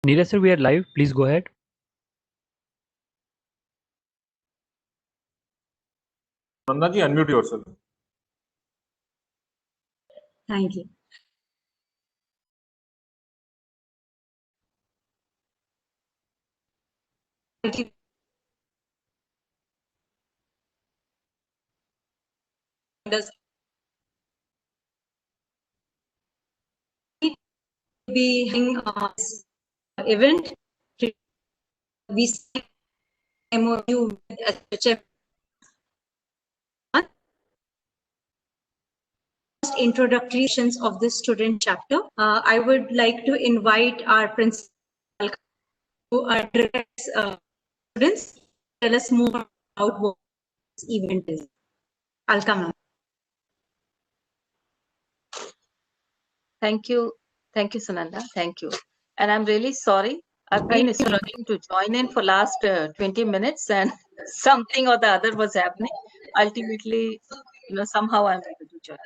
Neeraj sir, we are live. Please go ahead. Nanda ji, unmute yourself. Thank you. Does be having this event? We signed MOU with SHF. Introductory sessions of the student chapter. I would like to invite our principal to address students, tell us more about what this event is. I'll come up. Thank you, Sananda. Thank you. And I'm really sorry. I've been struggling to join in for last 20 minutes, and something or the other was happening. Ultimately, somehow I'm able to join.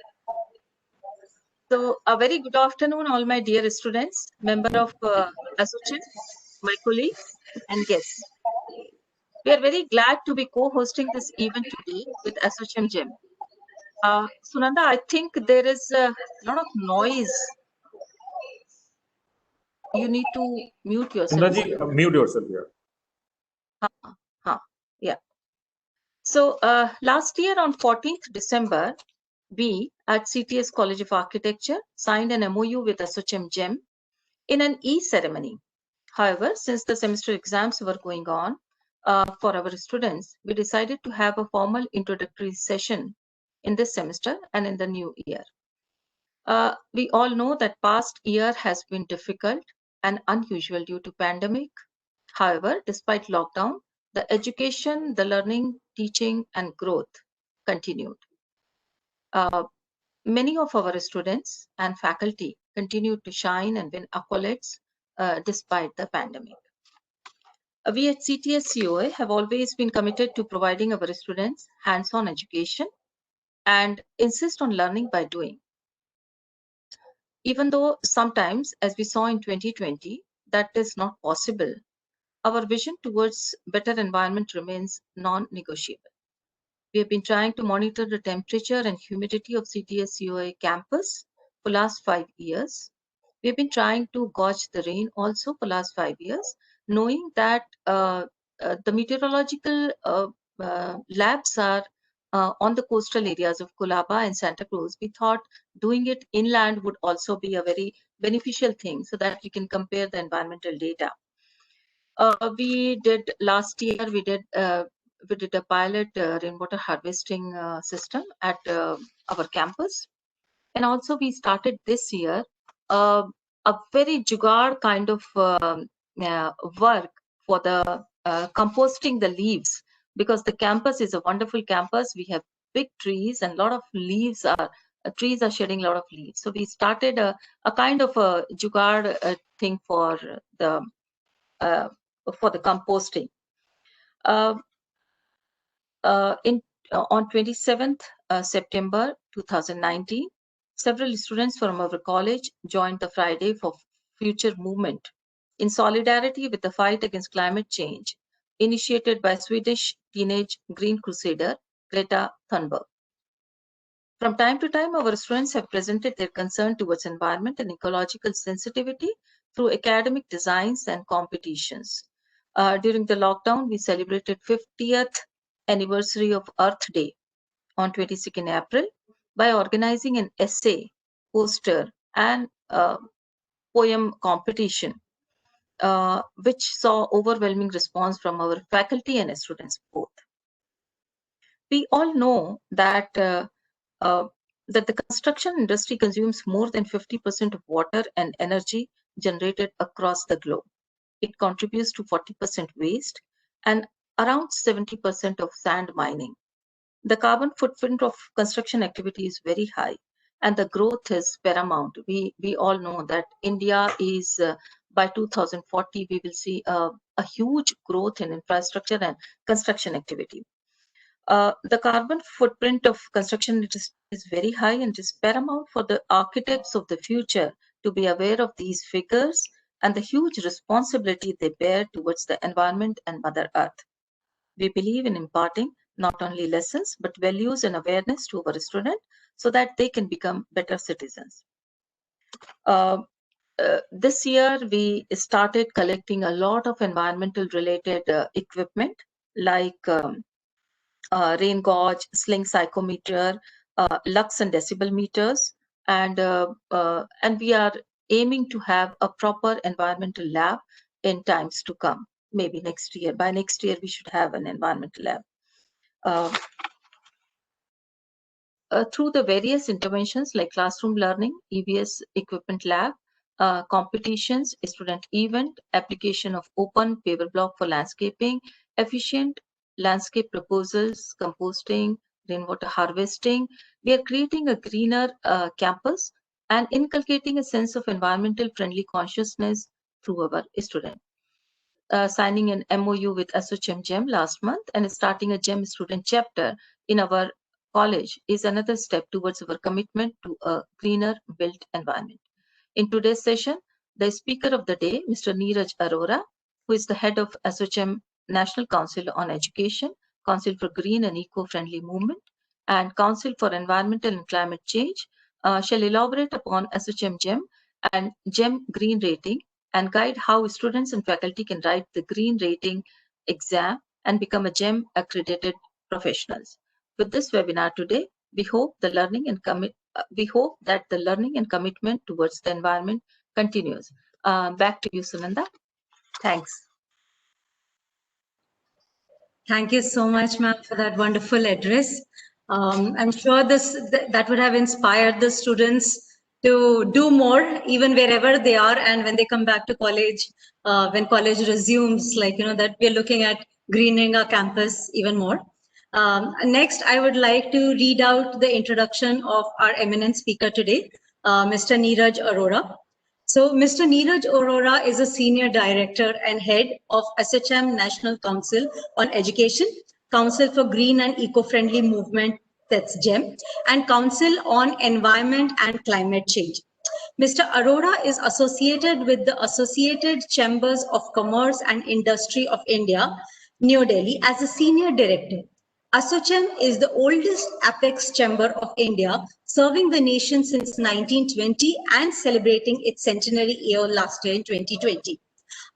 So, a very good afternoon, all my dear students, member of ASSOCHAM, my colleagues, and guests. We are very glad to be co-hosting this event today with ASSOCHAM GEM. Sunanda, I think there is a lot of noise. You need to mute yourself. Nanda ji, mute yourself here. Yeah. So last year on 14th December, we at CTS College of Architecture signed an MOU with ASSOCHAM GEM in an e-ceremony. However, since the semester exams were going on for our students, we decided to have a formal introductory session in this semester and in the new year. We all know that past year has been difficult and unusual due to pandemic. However, despite lockdown, the education, the learning, teaching, and growth continued. Many of our students and faculty continued to shine and win accolades despite the pandemic. We at CTS COA have always been committed to providing our students hands-on education and insist on learning by doing. Even though sometimes, as we saw in 2020, that is not possible, our vision towards better environment remains non-negotiable. We have been trying to monitor the temperature and humidity of CTS COA campus for last 5 years. We have been trying to gauge the rain also for last 5 years, knowing that the meteorological labs are on the coastal areas of Colaba and Santa Cruz. We thought doing it inland would also be a very beneficial thing so that we can compare the environmental data. We did last year, we did a pilot rainwater harvesting system at our campus. And also we started this year a very jugaad kind of work for the composting the leaves, because the campus is a wonderful campus. We have big trees and a lot of leaves are trees are shedding a lot of leaves. So we started a kind of a jugaad thing for the composting. On 27th September 2019, several students from our college joined the Friday for Future movement in solidarity with the fight against climate change, initiated by Swedish teenage green crusader Greta Thunberg. From time to time, our students have presented their concern towards environment and ecological sensitivity through academic designs and competitions. During the lockdown, we celebrated 50th anniversary of Earth Day on 22nd April by organizing an essay, poster, and poem competition, which saw overwhelming response from our faculty and students both. We all know that that the construction industry consumes more than 50% of water and energy generated across the globe. It contributes to 40% waste and around 70% of sand mining. The carbon footprint of construction activity is very high, and the growth is paramount. We all know that India is, by 2040, we will see a huge growth in infrastructure and construction activity. The carbon footprint of construction is very high, and it is paramount for the architects of the future to be aware of these figures and the huge responsibility they bear towards the environment and Mother Earth. We believe in imparting not only lessons, but values and awareness to our students so that they can become better citizens. This year, we started collecting a lot of environmental related equipment like rain gauge, sling psychometer, lux and decibel meters, and we are aiming to have a proper environmental lab in times to come. Maybe next year. By next year, we should have an environmental lab. Through the various interventions like classroom learning, EVS equipment lab, competitions, student event, application of open paper block for landscaping, efficient landscape proposals, composting, rainwater harvesting. We are creating a greener campus and inculcating a sense of environmental friendly consciousness through our students. Signing an MOU with ASSOCHAM GEM last month and starting a GEM student chapter in our college is another step towards our commitment to a greener built environment. In today's session, the speaker of the day, Mr. Neeraj Arora, who is the head of ASSOCHAM National Council on Education, Council for Green and Eco-Friendly Movement, and Council for Environmental and Climate Change, shall elaborate upon ASSOCHAM GEM and GEM Green Rating and guide how students and faculty can write the Green Rating exam and become a GEM accredited professionals. With this webinar today, we hope that the learning and commitment towards the environment continues. Back to you, Sunanda. Thanks. Thank you so much, ma'am, for that wonderful address. I'm sure that would have inspired the students to do more, even wherever they are, and when they come back to college, when college resumes, that we're looking at greening our campus even more. Next, I would like to read out the introduction of our eminent speaker today, Mr. Neeraj Arora. So, Mr. Neeraj Arora is a Senior Director and Head of ASSOCHAM National Council on Education, Council for Green and Eco-Friendly Movement, that's GEM, and Council on Environment and Climate Change. Mr. Arora is associated with the Associated Chambers of Commerce and Industry of India, New Delhi, as a Senior Director. ASSOCHAM is the oldest apex chamber of India, serving the nation since 1920 and celebrating its centenary year last year in 2020.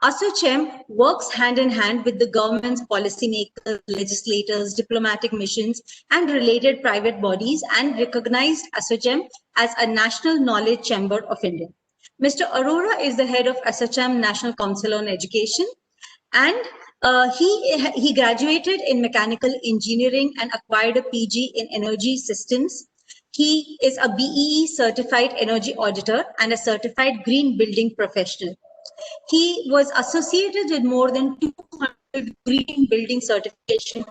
ASSOCHAM works hand in hand with the government's policymakers, legislators, diplomatic missions, and related private bodies, and recognized ASSOCHAM as a national knowledge chamber of India. Mr. Arora is the head of ASSOCHAM National Council on Education, and he graduated in mechanical engineering and acquired a PG in energy systems. He is a BEE certified energy auditor and a certified green building professional. He was associated with more than 200 green building certification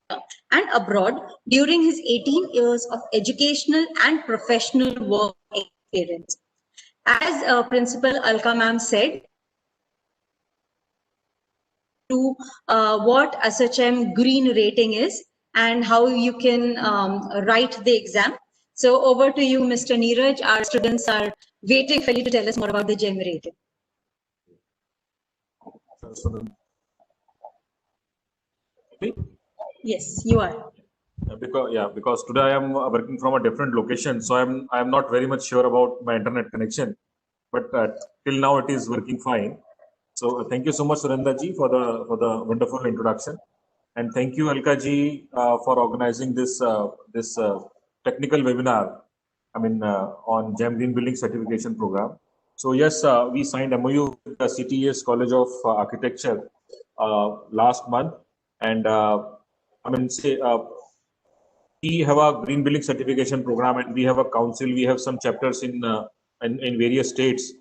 and abroad during his 18 years of educational and professional work experience. As Principal Alka ma'am said, to what ASSOCHAM Green Rating is and how you can write the exam. So over to you, Mr. Neeraj. Our students are waiting for you to tell us more about the GEM rating. Yes, you are. Because today I am working from a different location, so I am not very much sure about my internet connection, but till now it is working fine. So thank you so much, Sunanda ji, for the wonderful introduction, and thank you, Alka ji, for organizing this technical webinar. On GEM Green Building Certification Program. So yes, we signed MOU with the CTES College of Architecture last month, and we have a Green Building Certification Program, and we have a council. We have some chapters in various states,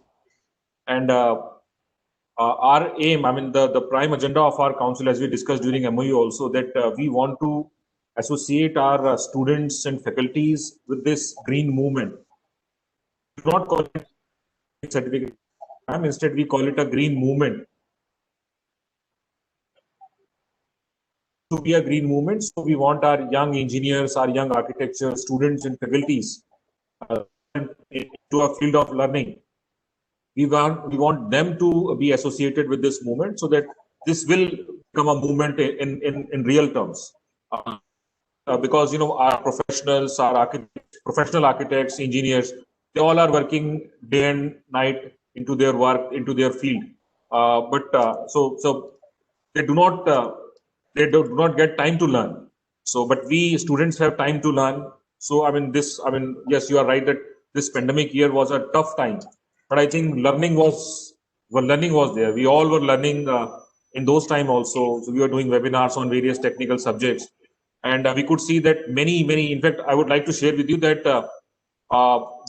and our aim, the prime agenda of our council, as we discussed during MOU also, that we want to associate our students and faculties with this green movement. We do not call it certificate, instead we call it a green movement. To be a green movement, so we want our young engineers, our young architecture students and faculties to a field of learning. we want them to be associated with this movement, so that this will become a movement in real terms. Because our professionals, professional architects, engineers, they all are working day and night into their work, into their field. So they do not get time to learn. So, but we students have time to learn. So, yes, you are right that this pandemic year was a tough time, but I think learning was there. We all were learning in those time also. So we were doing webinars on various technical subjects, and we could see that many. In fact, I would like to share with you that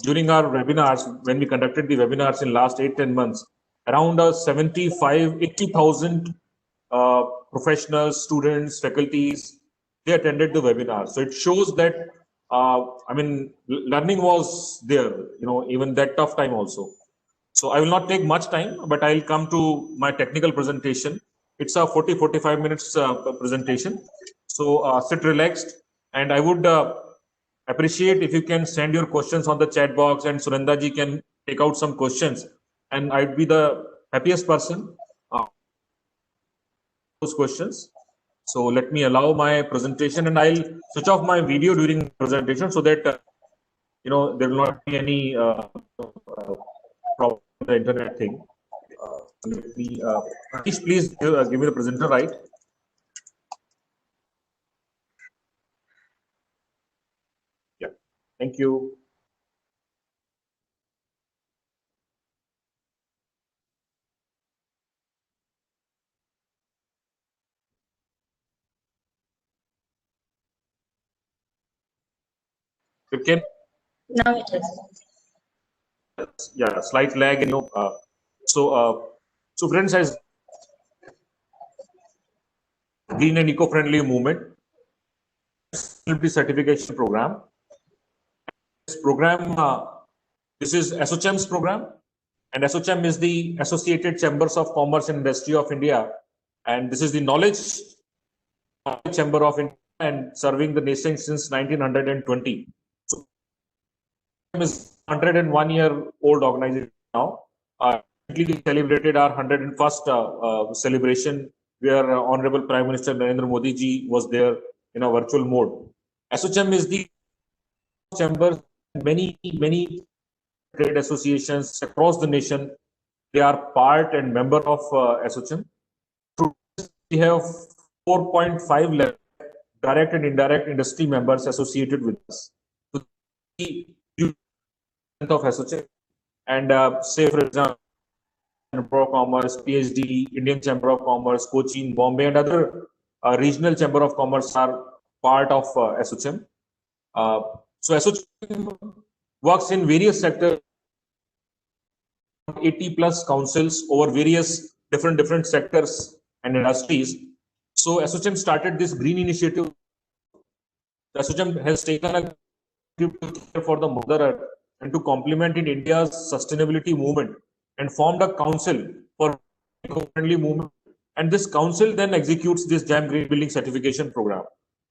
during our webinars, when we conducted the webinars in last 8-10 months, around 80,000 professionals, students, faculties, they attended the webinar. So it shows that learning was there, even that tough time also. So I will not take much time, but I'll come to my technical presentation. It's a 40-45 minutes presentation. So sit relaxed, and I would appreciate if you can send your questions on the chat box, and Surendra ji can take out some questions, and I'd be the happiest person those questions. So let me allow my presentation, and I'll switch off my video during presentation, so that there will not be any problem with the internet thing. Let me please give me the presenter, right? Yeah, thank you. You can. Now it is. Yeah, slight lag, so friends, as green and eco-friendly movement certification program. This program, this is ASSOCHAM's program, and ASSOCHAM is the Associated Chambers of Commerce and Industry of India, and this is the knowledge chamber of India, and serving the nation since 1920. So is 101-year-old organization now. We celebrated our 101st celebration, where Honorable Prime Minister Narendra Modi ji was there in a virtual mode. ASSOCHAM is the chamber, many trade associations across the nation. They are part and member of ASSOCHAM. We have 4.5 lakh direct and indirect industry members associated with us. So the of ASSOCHAM, and say for example, Chamber of Commerce, PhD, Indian Chamber of Commerce, Cochin, Bombay, and other regional Chamber of Commerce are part of ASSOCHAM. So ASSOCHAM works in various sectors, 80 plus councils over various different sectors and industries. So ASSOCHAM started this green initiative. ASSOCHAM has taken a for the Mother Earth and to complement in India's sustainability movement, and formed a council for eco-friendly movement. And this council then executes this JAM Green Building Certification Program.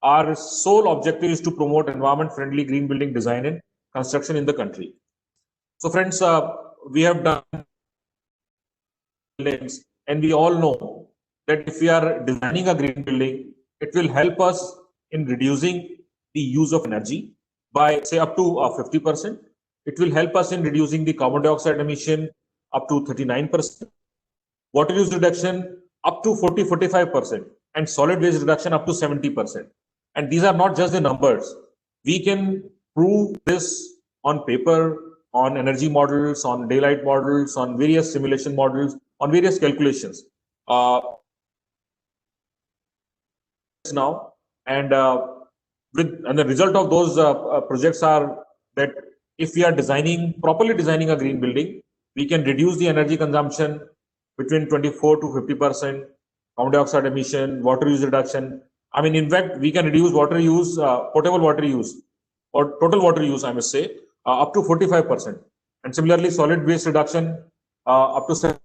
Our sole objective is to promote environment-friendly green building design and construction in the country. So friends, we have done buildings, and we all know that if we are designing a green building, it will help us in reducing the use of energy by say up to 50%. It will help us in reducing the carbon dioxide emission up to 39%, water use reduction up to 40-45%, and solid waste reduction up to 70%. And these are not just the numbers. We can prove this on paper, on energy models, on daylight models, on various simulation models, on various calculations. Now, and the result of those projects are that if we are properly designing a green building, we can reduce the energy consumption between 24 to 50%, carbon dioxide emission, water use reduction. I mean, in fact, we can reduce water use, potable water use, or total water use, I must say, up to 45%. And similarly, solid waste reduction up to 7%.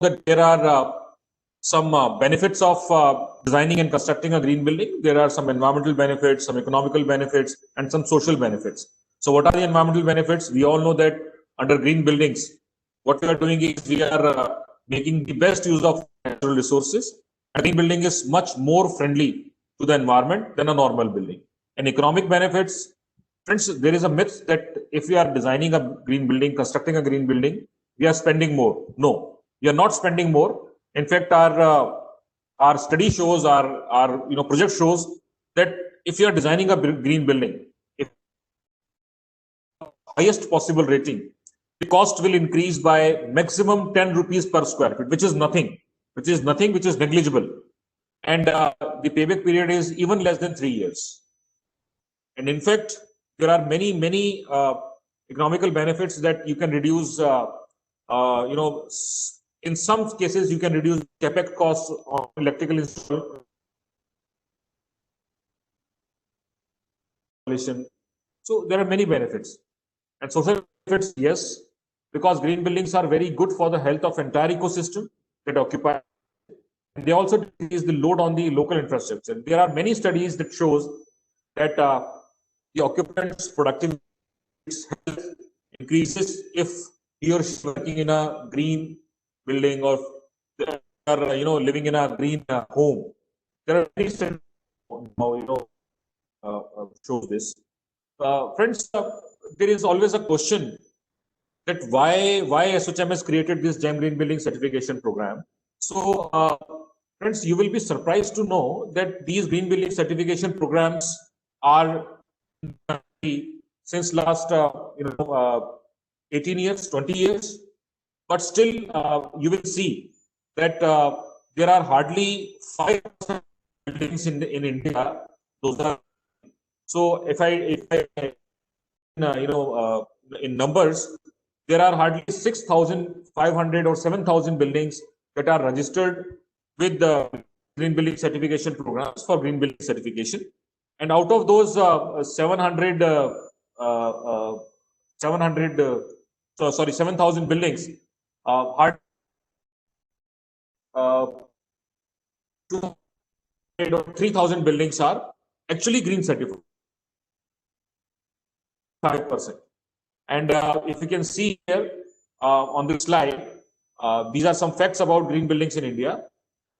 That there are some benefits of designing and constructing a green building. There are some environmental benefits, some economical benefits, and some social benefits. So what are the environmental benefits? We all know that under green buildings, what we are doing is we are making the best use of natural resources. A green building is much more friendly to the environment than a normal building. And economic benefits, friends, there is a myth that if we are designing a green building, constructing a green building, we are spending more. No, we are not spending more. In fact, our study shows, our project shows that if you are designing a green building, if highest possible rating, the cost will increase by maximum 10 rupees per square feet, which is nothing, which is negligible. And the payback period is even less than 3 years. And in fact, there are many economical benefits that you can reduce. In some cases, you can reduce capex costs on electrical installation. So there are many benefits. And social benefits, yes, because green buildings are very good for the health of entire ecosystem that occupy. And they also decrease the load on the local infrastructure. There are many studies that shows that the occupant's productivity increases if he or she is working in a green building or living in a green home. There are many studies shows this. Friends, there is always a question that why ASSOCHAM has created this GEM Green Building Certification Program. So, friends, you will be surprised to know that these green building certification programs are since last 18 years, 20 years, but still you will see that there are hardly 5 buildings in India. Those are so if I in numbers, there are hardly 6,500 or 7,000 buildings that are registered with the green building certification programs for green building certification. And out of those 7,000 buildings, 3,000 buildings are actually green certified. 5%. And if you can see here on this slide, these are some facts about green buildings in India.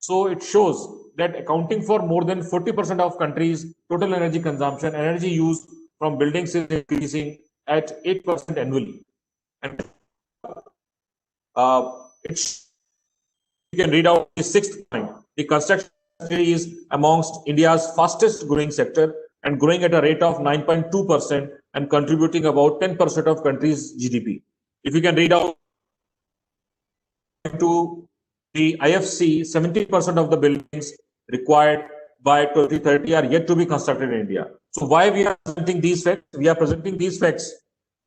So it shows that accounting for more than 40% of countries' total energy consumption, energy used from buildings is increasing at 8% annually. And you can read out the 6th point. The construction is amongst India's fastest growing sector and growing at a rate of 9.2% and contributing about 10% of country's GDP. If you can read out to the IFC, 70% of the buildings required by 2030 are yet to be constructed in India. So why we are presenting these facts? We are presenting these facts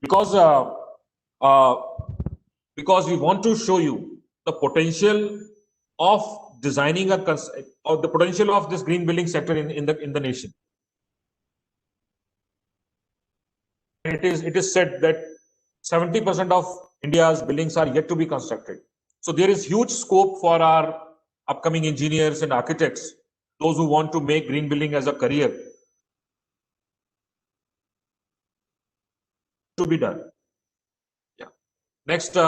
because we want to show you the potential of designing or the potential of this green building sector in the nation. It is said that 70% of India's buildings are yet to be constructed. So there is huge scope for our upcoming engineers and architects, those who want to make green building as a career, to be done. Yeah. Next, it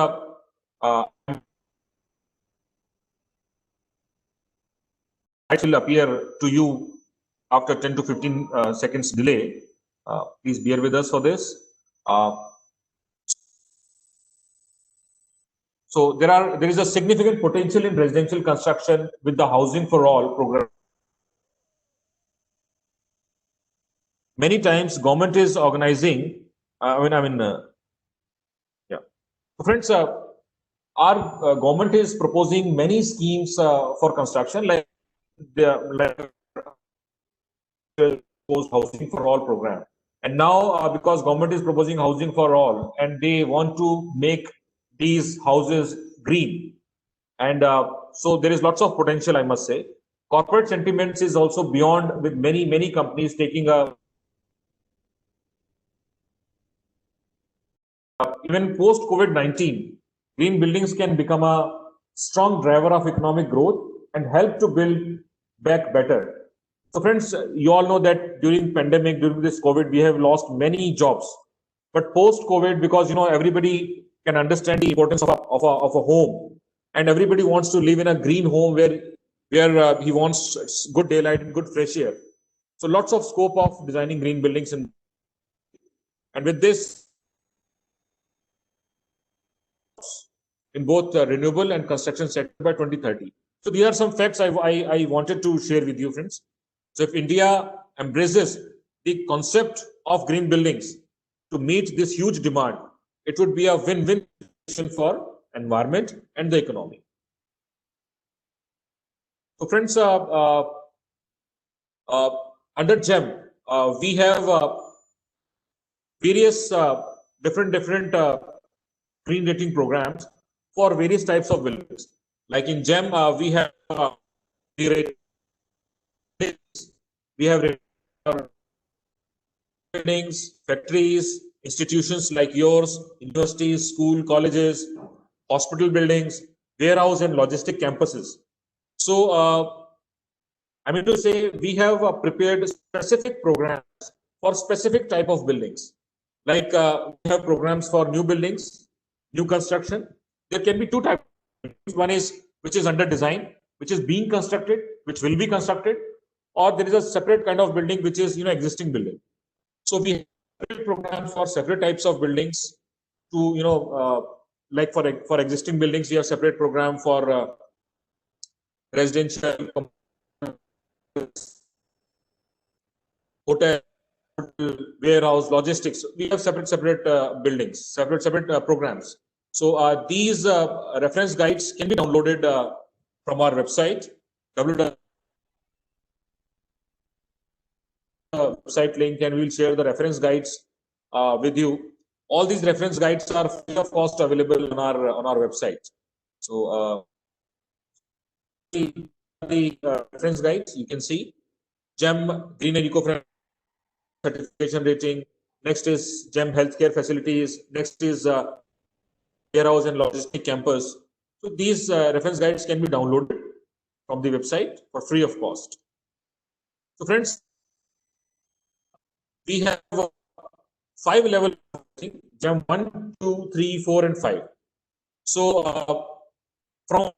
will appear to you after 10 to 15 seconds delay. Please bear with us for this. So there is a significant potential in residential construction with the Housing for All program. Many times, government is organizing. So friends, our government is proposing many schemes for construction, like the Housing for All program. And now, because government is proposing Housing for All, and they want to make these houses green, and so there is lots of potential, I must say. Corporate sentiments is also beyond, with many companies taking a even post COVID-19, green buildings can become a strong driver of economic growth and help to build back better. So friends, you all know that during pandemic, during this COVID, we have lost many jobs. But post-COVID, because everybody can understand the importance of a home, and everybody wants to live in a green home where he wants good daylight and good fresh air. So lots of scope of designing green buildings, and with this, in both renewable and construction sector by 2030. So these are some facts I wanted to share with you, friends. So if India embraces the concept of green buildings to meet this huge demand, it would be a win-win for environment and the economy. So friends, under GEM, we have various different green rating programs for various types of buildings. Like in GEM, we have buildings, factories, institutions like yours, universities, school, colleges, hospital buildings, warehouse and logistic campuses. So I mean to say, we have prepared specific programs for specific type of buildings. Like we have programs for new buildings, new construction. There can be two types. One is which is under design, which is being constructed, which will be constructed, or there is a separate kind of building which is existing building. So we have programs for separate types of buildings. To like for existing buildings, we have separate program for residential, hotel, warehouse, logistics. We have separate buildings, separate programs. So these reference guides can be downloaded from our website, website link, and we will share the reference guides with you. All these reference guides are free of cost available on our website. So the reference guides you can see: GEM Green and Eco-Friendly certification rating. Next is GEM Healthcare Facilities. Next is warehouse and logistic campus. So these reference guides can be downloaded from the website for free of cost. So friends, we have 5 levels: GEM 1, 2, 3, 4, and 5. So from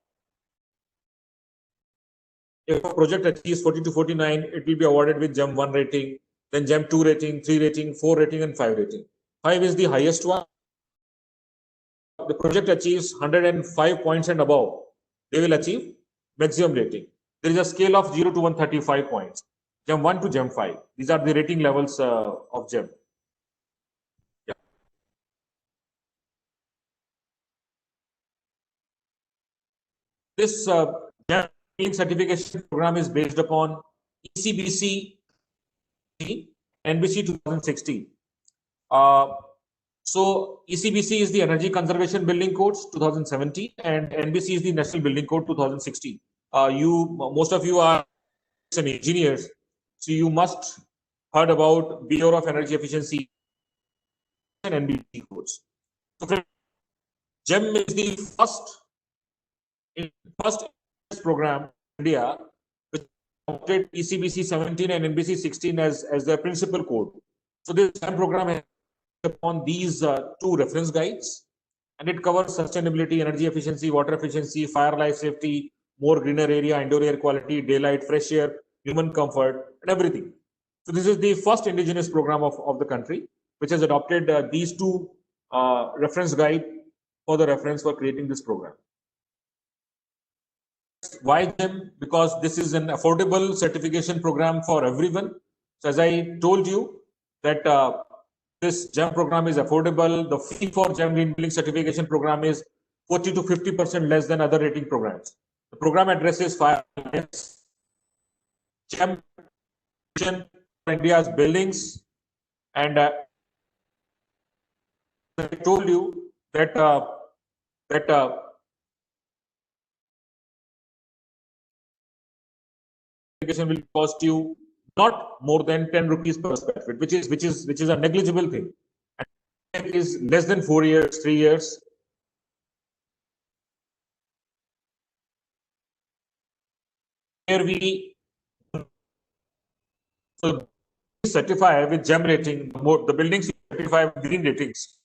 if a project achieves 40 to 49, it will be awarded with GEM 1 rating, then GEM 2 rating, 3 rating, 4 rating, and 5 rating. 5 is the highest one. The project achieves 105 points and above, they will achieve maximum rating. There is a scale of 0 to 135 points, GEM 1 to GEM 5. These are the rating levels of GEM. Yeah. This GEM certification program is based upon ECBC NBC 2016. So ECBC is the Energy Conservation Building Codes 2017, and NBC is the National Building Code 2016. Most of you are engineers, so you must heard about Bureau of Energy Efficiency and NBC codes. So GEM is the first program in India which adopted ECBC 17 and NBC 16 as their principal code. So this GEM program has upon these 2 reference guides, and it covers sustainability, energy efficiency, water efficiency, fire life safety, more greener area, indoor air quality, daylight, fresh air, human comfort, and everything. So this is the first indigenous program of the country which has adopted these 2 reference guide for the reference for creating this program. Why GEM? Because this is an affordable certification program for everyone. So as I told you that this GEM program is affordable. The fee for GEM Green Building Certification program is 40 to 50% less than other rating programs. The program addresses 5 GEM India's buildings, and I told you that will cost you not more than 10 rupees per square feet, which is a negligible thing. And it is less than 4 years, 3 years. where we certify with GEM rating, the buildings certify with green ratings.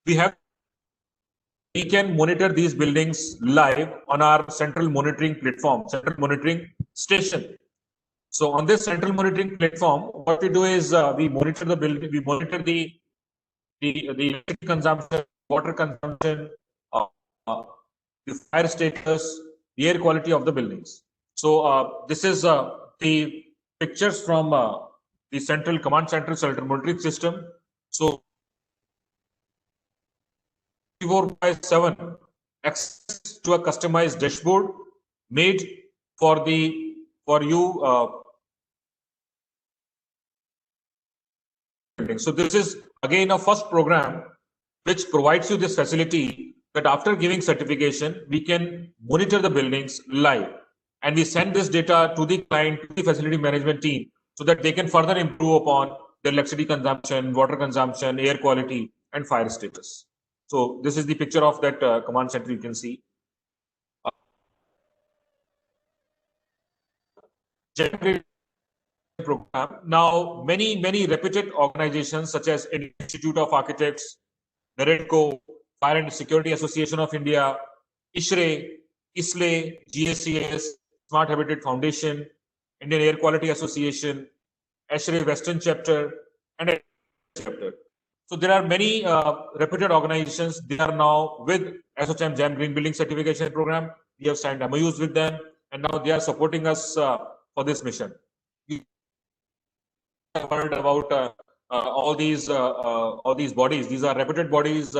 We can monitor these buildings live on our central monitoring platform, central monitoring station. So on this central monitoring platform, what we do is we monitor the building, we monitor the electricity consumption, water consumption, the fire status, the air quality of the buildings. So this is the pictures from the central command central monitoring system. So 24/7 access to a customized dashboard made for you. So this is again a first program which provides you this facility that after giving certification, we can monitor the buildings live, and we send this data to the client, to the facility management team, so that they can further improve upon their electricity consumption, water consumption, air quality, and fire status. So this is the picture of that command center you can see. Program. Now, many reputed organizations such as Institute of Architects, NAREDCO, Fire and Security Association of India, ISHRE, ISLE, GSCS, Smart Habitat Foundation, Indian Air Quality Association, ASHRE Western Chapter, and Chapter. So there are many reputed organizations. They are now with ASSOCHAM GEM Green Building Certification Program. We have signed MOUs with them, and now they are supporting us for this mission. Heard about all these bodies. These are reputed bodies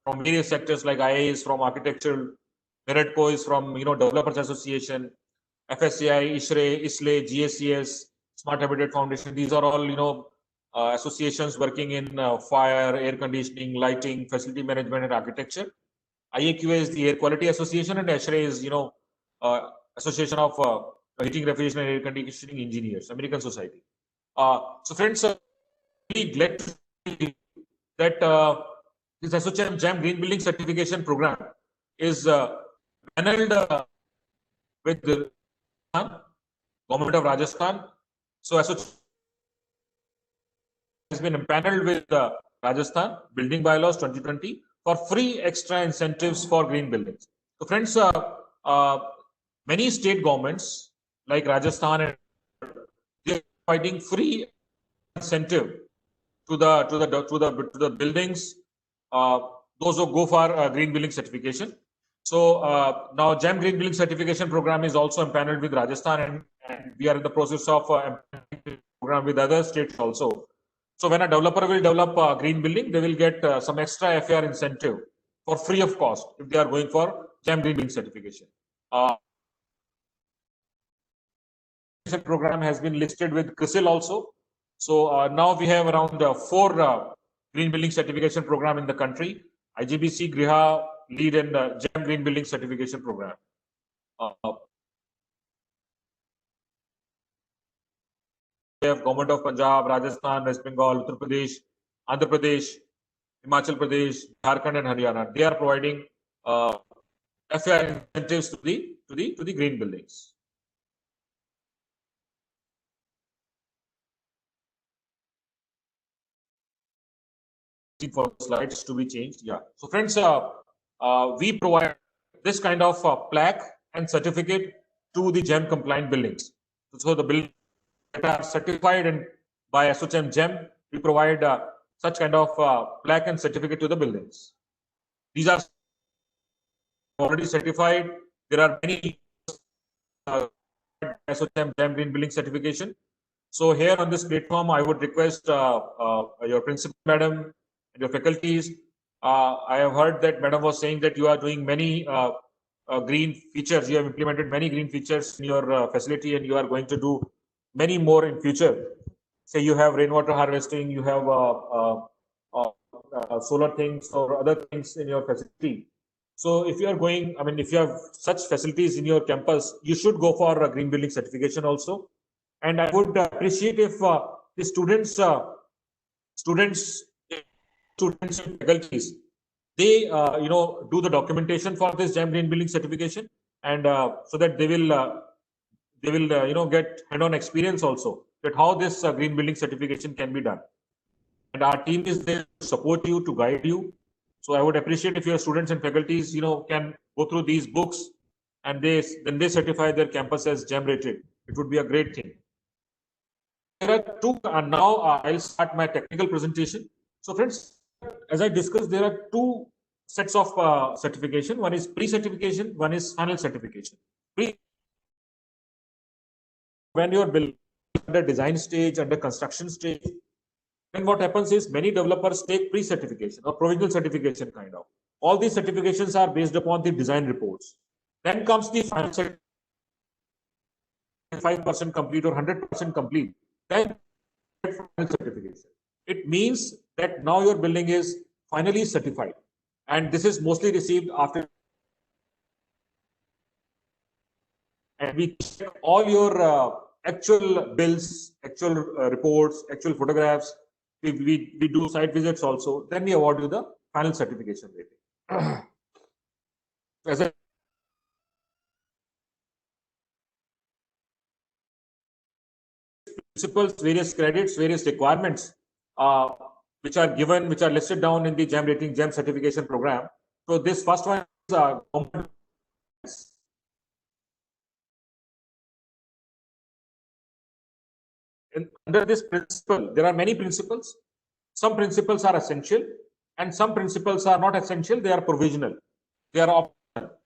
from various sectors, like IA is from architecture, NAREDCO is from Developers Association, FSCI, ISHRE, ISLE, GSCS, Smart Habitat Foundation. These are all associations working in fire, air conditioning, lighting, facility management, and architecture. IAQA is the Air Quality Association, and ASHRE is Association of Heating, Refrigeration, and Air Conditioning Engineers, American Society. So friends, really glad to see that this ASSOCHAM GEM Green Building Certification Program is paneled with the Government of Rajasthan. So ASSOCHAM has been empaneled with Rajasthan Building Bylaws 2020 for free extra incentives for green buildings. So friends, many state governments like Rajasthan and they are providing free incentive to the buildings, those who go for green building certification. So now GEM Green Building Certification Program is also empaneled with Rajasthan, and we are in the process of empanelling program with other states also. So when a developer will develop a green building, they will get some extra FAR incentive for free of cost if they are going for GEM Green Building Certification. Program has been listed with CRISIL also. So now we have around 4 green building certification program in the country: IGBC, Griha, LEED, and GEM Green Building Certification Program. We have Government of Punjab, Rajasthan, West Bengal, Uttar Pradesh, Andhra Pradesh, Himachal Pradesh, Jharkhand, and Haryana. They are providing FAR incentives to the green buildings. For slides to be changed. Yeah. So friends, we provide this kind of plaque and certificate to the GEM compliant buildings. So the buildings that are certified and by ASSOCHAM GEM, we provide such kind of plaque and certificate to the buildings. These are already certified. There are many ASSOCHAM GEM Green Building Certification. So here on this platform, I would request your principal madam and your faculties. I have heard that madam was saying that you are doing many green features. You have implemented many green features in your facility, and you are going to do many more in future. Say you have rainwater harvesting, you have solar things or other things in your facility. So if you are going, I mean, if you have such facilities in your campus, you should go for a green building certification also. And I would appreciate if the students and faculties, they do the documentation for this GEM Green Building Certification, and so that they they will get hand-on experience also that how this green building certification can be done. And our team is there to support you, to guide you. So I would appreciate if your students and faculties can go through these books and then they certify their campus as GEM rated. It would be a great thing. There are two, and now I'll start my technical presentation. So friends, as I discussed, there are two sets of certification. One is pre-certification, one is final certification. When you're building under design stage, under construction stage, then what happens is many developers take pre-certification or provisional certification kind of. All these certifications are based upon the design reports. Then comes the final certification, 5% complete or 100% complete. Then final certification. It means that now your building is finally certified, and this is mostly received after. And we check all your actual bills, actual reports, actual photographs. We do site visits also. Then we award you the final certification rating. As a principles, various credits, various requirements which are given, which are listed down in the GEM rating, GEM certification program. So this first one is under this principle, there are many principles. Some principles are essential and some principles are not essential. They are provisional. They are optional.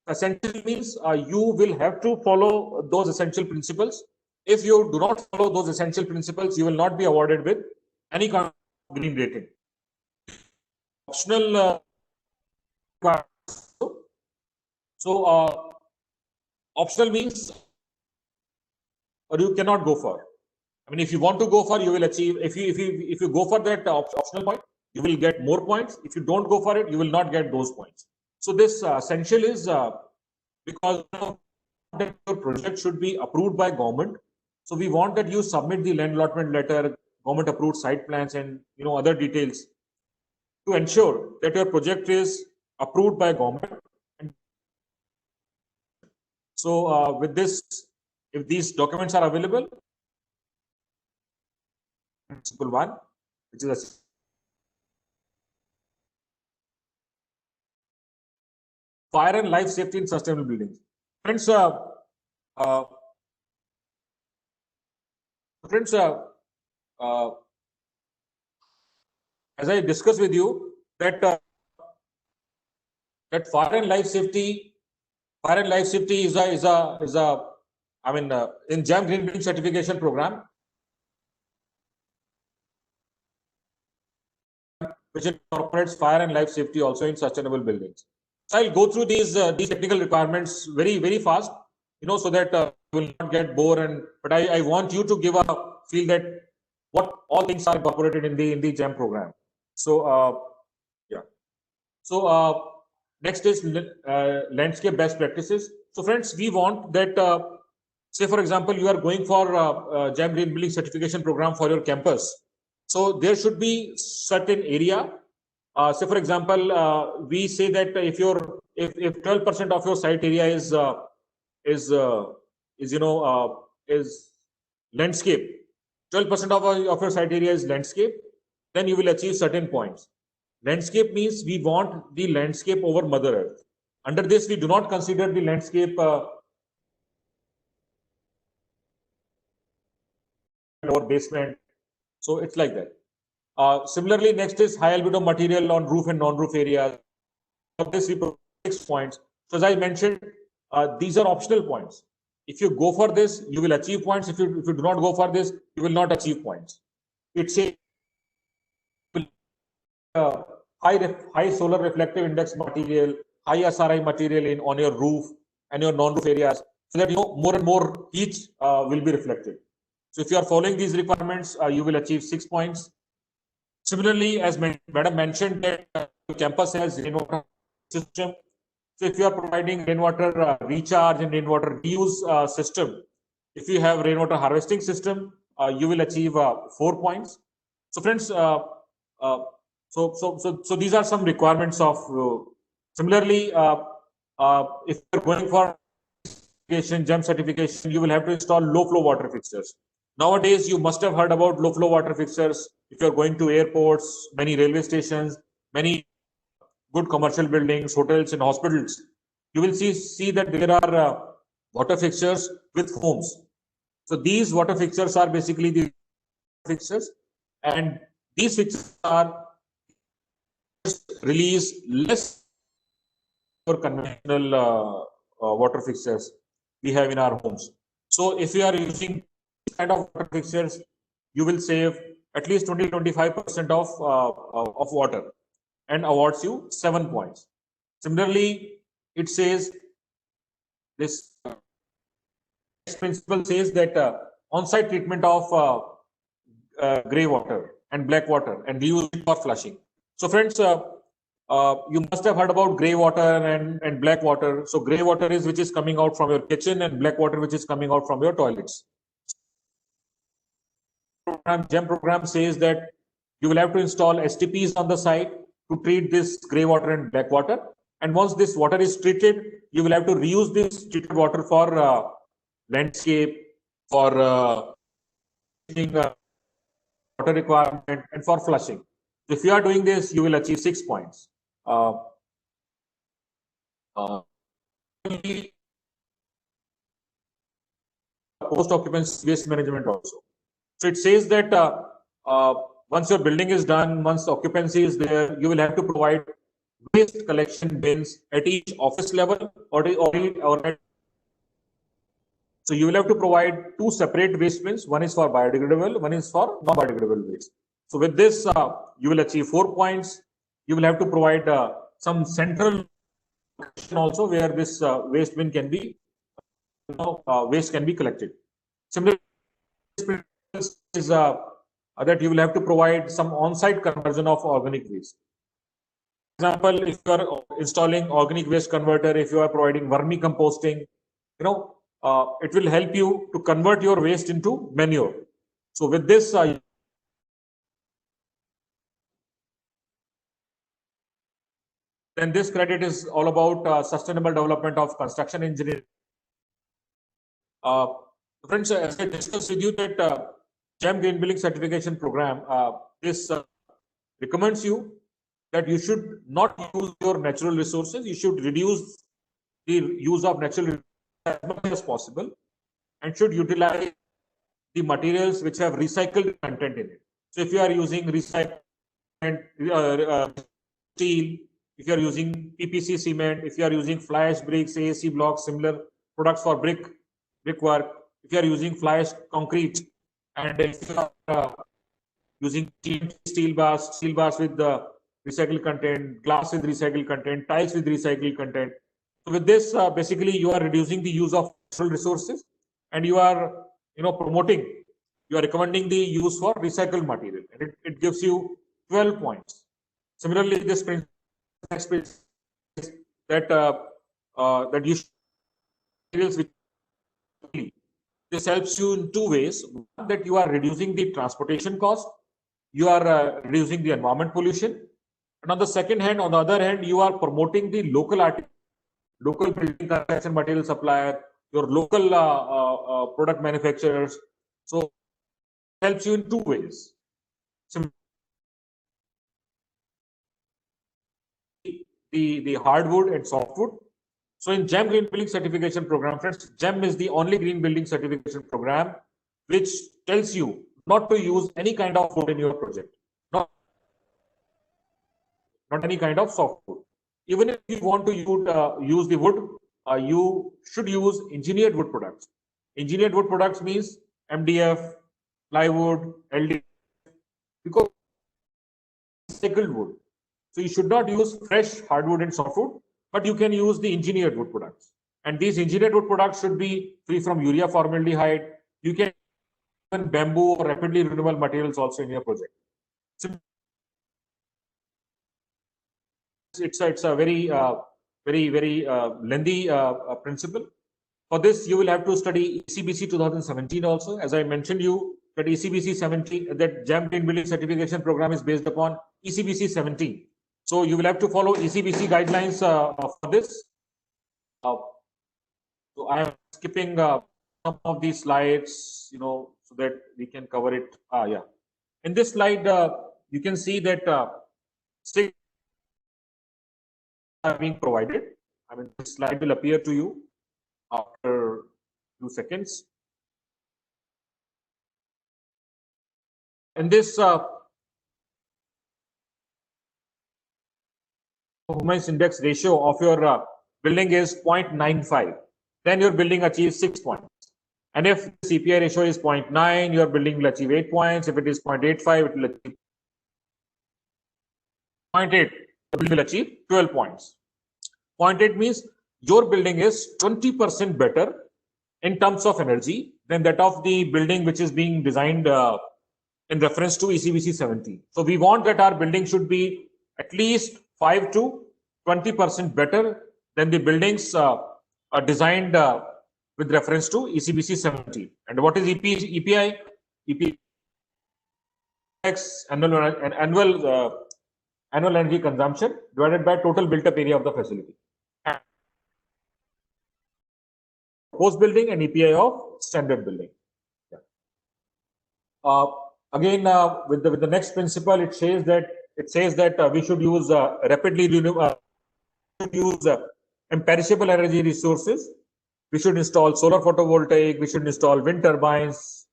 Essential means you will have to follow those essential principles. If you do not follow those essential principles, you will not be awarded with any kind of green rating. Optional optional means or you cannot go for. I mean, if you want to go for, you will achieve. If you go for that optional point, you will get more points. If you don't go for it, you will not get those points. So this essential is because that your project should be approved by government. So we want that you submit the land allotment letter, government approved site plans, and other details to ensure that your project is approved by government. So with this, if these documents are available, simple one, which is a fire and life safety in sustainable buildings. Friends, as I discussed with you that that fire and life safety is a I mean in GEM Green Building Certification Program, which incorporates fire and life safety also in sustainable buildings. So I'll go through these technical requirements very fast, so that you will not get bored. But I want you to give a feel that what all things are incorporated in the GEM program. So yeah. So next is landscape best practices. So friends, we want that say for example you are going for GEM Green Building Certification Program for your campus. So there should be certain area. Say for example, we say that if 12% of your site area is landscape, 12% of your site area is landscape, then you will achieve certain points. Landscape means we want the landscape over Mother Earth. Under this, we do not consider the landscape or basement. So it's like that. Similarly, next is high albedo material on roof and non-roof areas. Of this, we put 6 points. So as I mentioned, these are optional points. If you go for this, you will achieve points. If you do not go for this, you will not achieve points. It's a high solar reflective index material, high SRI material on your roof and your non-roof areas, so that more and more heat will be reflected. So if you are following these requirements, you will achieve 6 points. Similarly, as Madam mentioned, that the campus has rainwater system. So if you are providing rainwater recharge and rainwater reuse system, if you have rainwater harvesting system, you will achieve 4 points. So friends, so these are some requirements of. Similarly, if you're going for GEM certification, you will have to install low flow water fixtures. Nowadays, you must have heard about low flow water fixtures. If you're going to airports, many railway stations, many good commercial buildings, hotels and hospitals, you will see that there are water fixtures with foams. So these water fixtures are basically the fixtures, and these fixtures are release less for conventional water fixtures we have in our homes. So if you are using this kind of water fixtures, you will save at least 20-25% of water and awards you 7 points. Similarly, it says this principle says that on-site treatment of gray water and black water and reuse it for flushing. So friends, you must have heard about gray water and black water. So gray water is which is coming out from your kitchen, and black water which is coming out from your toilets. GEM program says that you will have to install STPs on the site to treat this gray water and black water. And once this water is treated, you will have to reuse this treated water for landscape, for water requirement, and for flushing. If you are doing this, you will achieve 6 points. Post-occupancy waste management also. So it says that once your building is done, once occupancy is there, you will have to provide waste collection bins at each office level or so you will have to provide 2 separate waste bins. One is for biodegradable, one is for non-biodegradable waste. So with this, you will achieve 4 points. You will have to provide some central also where this waste bin can be, waste can be collected. Similarly, is that you will have to provide some on-site conversion of organic waste. For example, if you are installing organic waste converter, if you are providing vermicomposting, it will help you to convert your waste into manure. So with this, then this credit is all about sustainable development of construction engineering. Friends, as I discussed with you that GEM Green Building Certification Program, this recommends you that you should not use your natural resources. You should reduce the use of natural resources as much as possible, and should utilize the materials which have recycled content in it. So if you are using recycled steel, if you are using PPC cement, if you are using fly ash bricks, AAC blocks, similar products for brickwork, if you are using fly ash concrete, and if you are using steel bars with the recycled content, glass with recycled content, tiles with recycled content. So with this, basically, you are reducing the use of natural resources, and you are, promoting, you are recommending the use for recycled material, and it gives you 12 points. Similarly, this next page that that you materials which this helps you in 2 ways. One, that you are reducing the transportation cost, you are reducing the environment pollution, and on the other hand, you are promoting the local building construction material supplier, your local product manufacturers. So it helps you in 2 ways. The hardwood and softwood. So in GEM Green Building Certification Program, friends, GEM is the only green building certification program which tells you not to use any kind of wood in your project, not any kind of softwood. Even if you want to use the wood, you should use engineered wood products. Engineered wood products means MDF, plywood, LDF, because recycled wood. So you should not use fresh hardwood and softwood, but you can use the engineered wood products. And these engineered wood products should be free from urea, formaldehyde. You can use bamboo or rapidly renewable materials also in your project. So it's a very lengthy principle. For this, you will have to study ECBC 2017 also. As I mentioned you, that ECBC 17, that GEM Green Building Certification Program is based upon ECBC 17. So you will have to follow ECBC guidelines for this. So I am skipping some of these slides, so that we can cover it. Yeah. In this slide, you can see that 6 are being provided. I mean, this slide will appear to you after 2 seconds. In this performance index ratio of your building is 0.95, then your building achieves 6 points. And if the CPI ratio is 0.9, your building will achieve 8 points. If it is 0.85, it will achieve 0.8, the building will achieve 12 points. 0.8 means your building is 20% better in terms of energy than that of the building which is being designed in reference to ECBC 17. So we want that our building should be at least 5 to 20% better than the buildings designed with reference to ECBC 17. And what is EPI? EPI annual energy consumption divided by total built up area of the facility. Proposed building and EPI of standard building. Yeah. Again, with the next principle, it says that we should use rapidly imperishable energy resources. We should install solar photovoltaic. We should install wind turbines.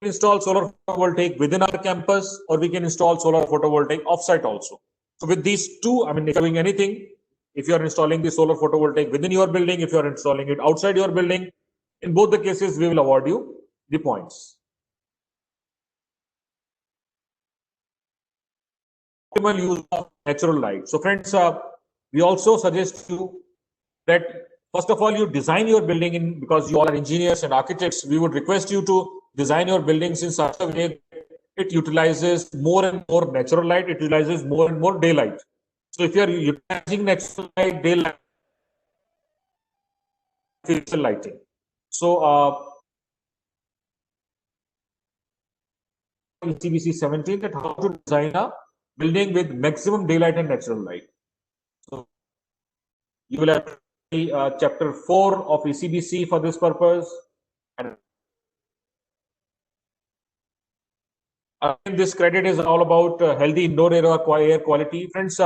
We can install solar photovoltaic within our campus, or we can install solar photovoltaic offsite also. So with these two, I mean, if you're doing anything, if you are installing the solar photovoltaic within your building, if you are installing it outside your building, in both the cases, we will award you the points. Optimal use of natural light. So friends, we also suggest you that first of all, you design your building in, because you all are engineers and architects, we would request you to design your buildings in such a way it utilizes more and more natural light, it utilizes more and more daylight. So if you are utilizing natural light, daylight, artificial lighting. So ECBC 17, that how to design a building with maximum daylight and natural light. So you will have chapter 4 of ECBC for this purpose. And this credit is all about healthy indoor air quality. Friends,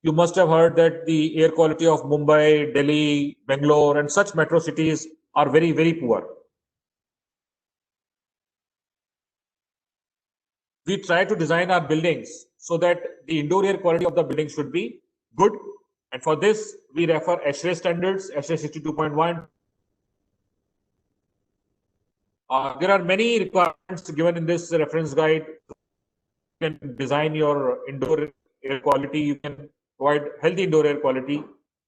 you must have heard that the air quality of Mumbai, Delhi, Bangalore, and such metro cities are very, very poor. We try to design our buildings so that the indoor air quality of the building should be good. And for this, we refer ASHRAE standards, ASHRAE 62.1. There are many requirements given in this reference guide. You can design your indoor air quality. You can provide healthy indoor air quality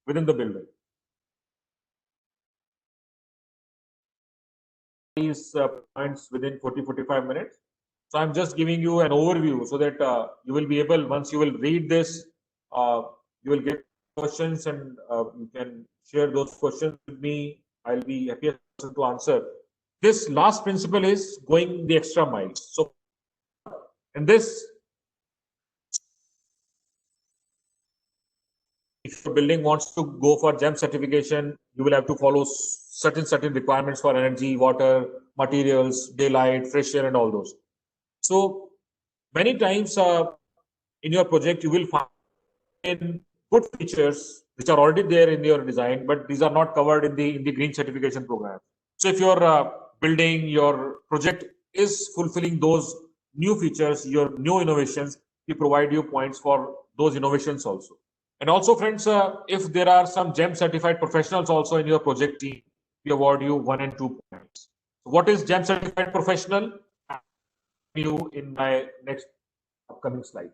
within the building. These points within 40-45 minutes. So I'm just giving you an overview so that you will be able, once you will read this, you will get questions and you can share those questions with me. I'll be happy to answer. This last principle is going the extra mile. So in this, if your building wants to go for GEM certification, you will have to follow certain requirements for energy, water, materials, daylight, fresh air, and all those. So many times in your project, you will find good features which are already there in your design, but these are not covered in the green certification program. So if your building, your project is fulfilling those new features, your new innovations, we provide you points for those innovations also. And also, friends, if there are some GEM certified professionals also in your project team, we award you 1 and 2 points. So what is GEM certified professional? You in my next upcoming slides.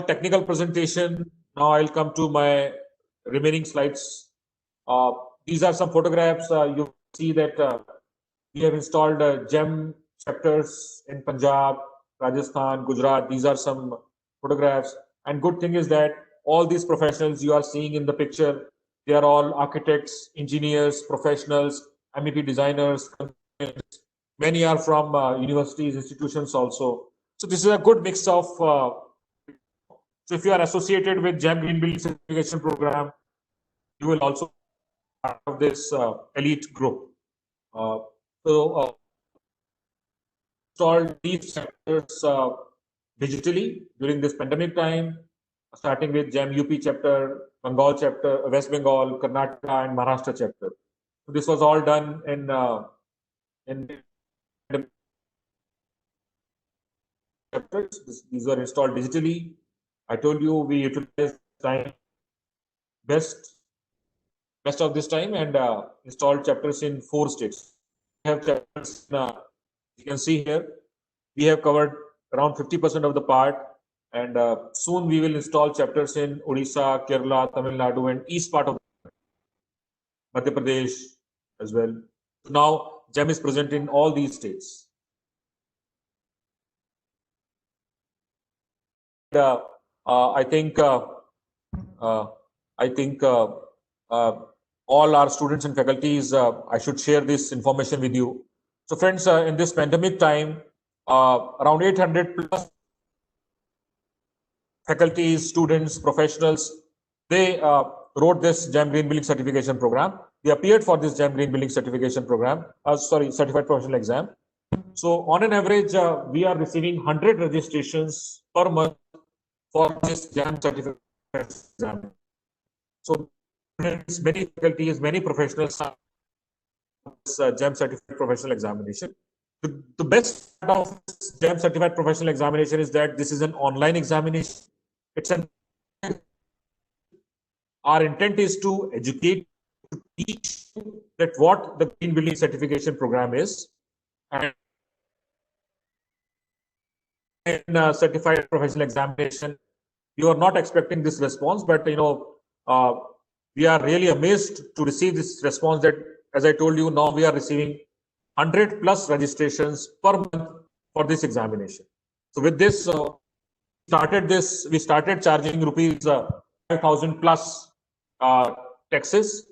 Technical presentation. Now I'll come to my remaining slides. These are some photographs. You see that we have installed GEM chapters in Punjab, Rajasthan, Gujarat. These are some photographs. And good thing is that all these professionals you are seeing in the picture, they are all architects, engineers, professionals, MEP designers. Many are from universities, institutions also. So this is a good mix of So if you are associated with GEM Green Building Certification Program, you will also be part of this elite group. Installed these chapters digitally during this pandemic time, starting with GEM UP chapter, Bengal chapter, West Bengal, Karnataka, and Maharashtra chapter. So this was all done in chapters. These were installed digitally. I told you we utilized time best of this time and installed chapters in 4 states. We have chapters. You can see here we have covered around 50% of the part, and soon we will install chapters in Odisha, Kerala, Tamil Nadu, and east part of Madhya Pradesh as well. So now GEM is present in all these states. I think all our students and faculties, I should share this information with you. So friends, in this pandemic time, around 800 plus faculties, students, professionals, they wrote this GEM Green Building Certification Program. They appeared for this GEM Green Building Certification Program, Certified Professional Exam. So on an average, we are receiving 100 registrations per month for this GEM certificate exam. So many faculties, many professionals have this GEM certified professional examination. The best part of this GEM certified professional examination is that this is an online examination. Our intent is to educate, to teach that what the Green Building Certification Program is, and in certified professional examination, you are not expecting this response, but we are really amazed to receive this response that, as I told you, now we are receiving 100 plus registrations per month for this examination. So with this, we started charging rupees 5,000 plus taxes,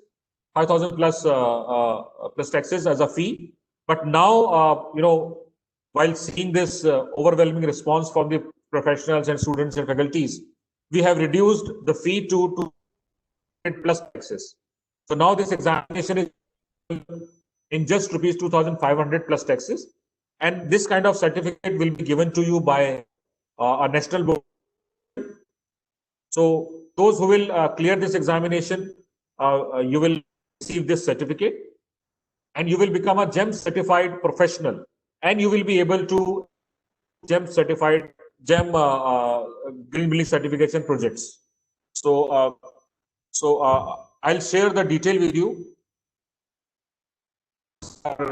5,000 plus plus taxes as a fee. But now, while seeing this overwhelming response from the professionals and students and faculties, we have reduced the fee to 200 plus taxes. So now this examination is in just rupees 2,500 plus taxes, and this kind of certificate will be given to you by a national board. So those who will clear this examination, you will receive this certificate, and you will become a GEM certified professional, and you will be able to GEM certified GEM Green Building certification projects. So I'll share the detail with you.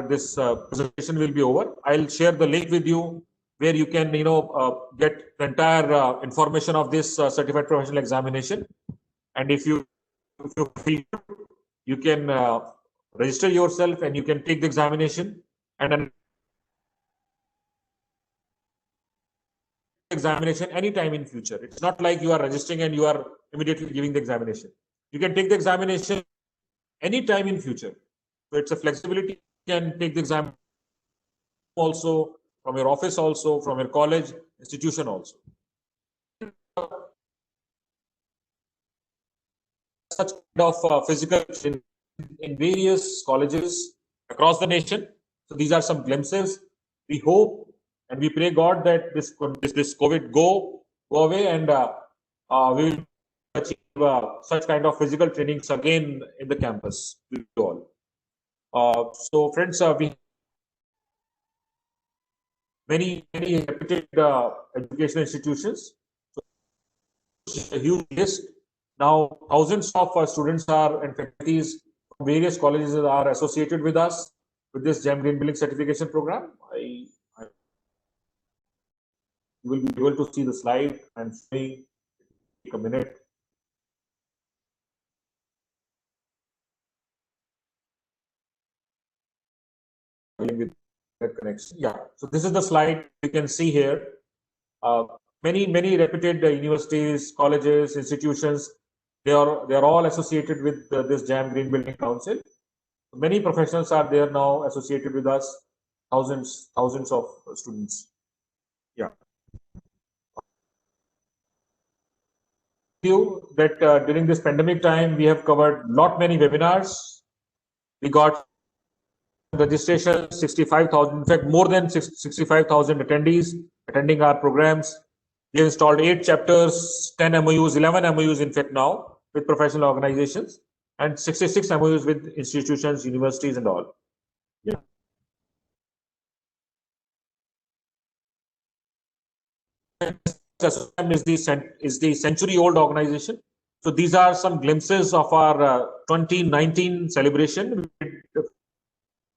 This presentation will be over. I'll share the link with you where you can get the entire information of this certified professional examination. And if you feel you can register yourself and you can take the examination, and then examination anytime in future. It's not like you are registering and you are immediately giving the examination. You can take the examination anytime in future. So it's a flexibility. You can take the exam also from your office, also from your college, institution also. Such kind of physical in various colleges across the nation. So these are some glimpses. We hope and we pray God that this COVID go away, and we will achieve such kind of physical trainings again in the campus with you all. So friends, we many reputed educational institutions. So a huge list. Now thousands of students and faculties from various colleges are associated with us with this GEM Green Building Certification Program. You will be able to see the slide and take a minute. With that connection. Yeah, so this is the slide you can see here. Many reputed universities, colleges, institutions, they are all associated with this GEM Green Building Council. Many professionals are there now associated with us, thousands of students. Yeah. you that during this pandemic time, we have covered many webinars. We got registration 65,000, in fact, more than 65,000 attendees attending our programs. We have installed 8 chapters, 10 MOUs, 11 MOUs, in fact, now with professional organizations, and 66 MOUs with institutions, universities, and all. Yeah. Is the century-old organization. So these are some glimpses of our 2019 celebration with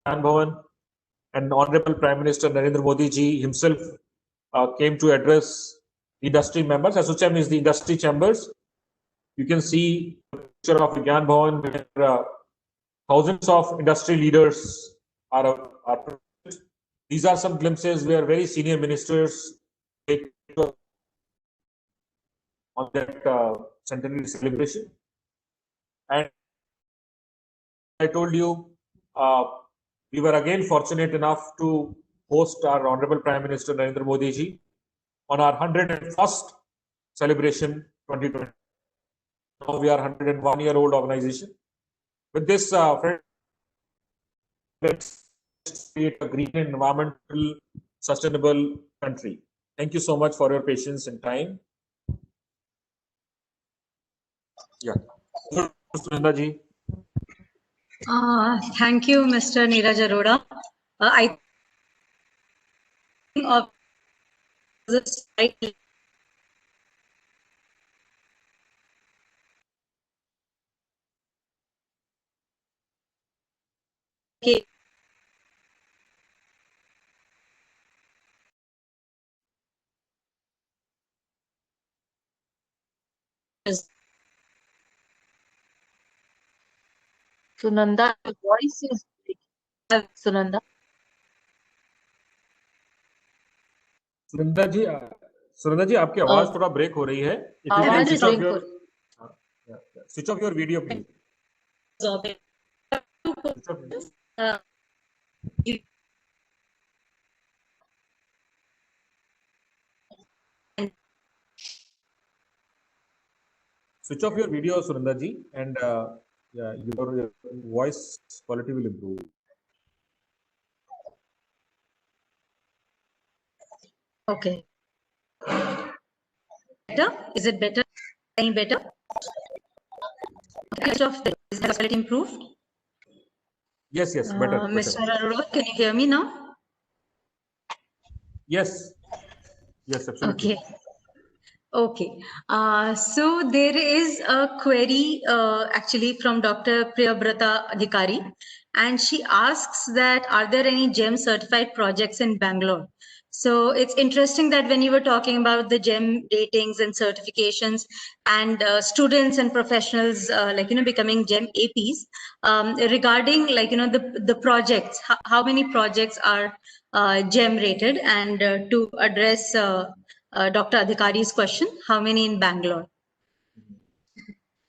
Gyan Bhavan, and Honorable Prime Minister Narendra Modi ji himself came to address industry members. ASSOCHAM is the industry chambers. You can see the picture of the Gyan Bhavan where thousands of industry leaders are present. These are some glimpses where very senior ministers take on that centenary celebration. And I told you, we were again fortunate enough to host our Honorable Prime Minister Narendra Modi ji on our 101st celebration 2020. Now we are 101-year-old organization. With this, let's create a green and environmental sustainable country. Thank you so much for your patience and time. Yeah. Surendra ji. Thank you, Mr. Neeraj Arora. I think of the slide. Okay. Sunanda, your voice is breaking. Sunanda. Sunanda जी आपकी आवाज थोड़ा break हो रही है. आवाज switch break off हो your switch off your video, please. Switch off video. Switch off your video, Surendra ji, and yeah, your voice quality will improve. Okay. Better? Is it better? Any better? Okay. Is the quality improved? Yes, yes, better. Mr. Arora, can you hear me now? Yes. Yes, absolutely. Okay. Okay. So there is a query actually from Dr. Priyabrata Adhikari, and she asks that are there any GEM certified projects in Bangalore? So it's interesting that when you were talking about the GEM ratings and certifications and students and professionals becoming GEM APs, regarding the projects, how many projects are GEM rated, and to address Dr. Adhikari's question, how many in Bangalore?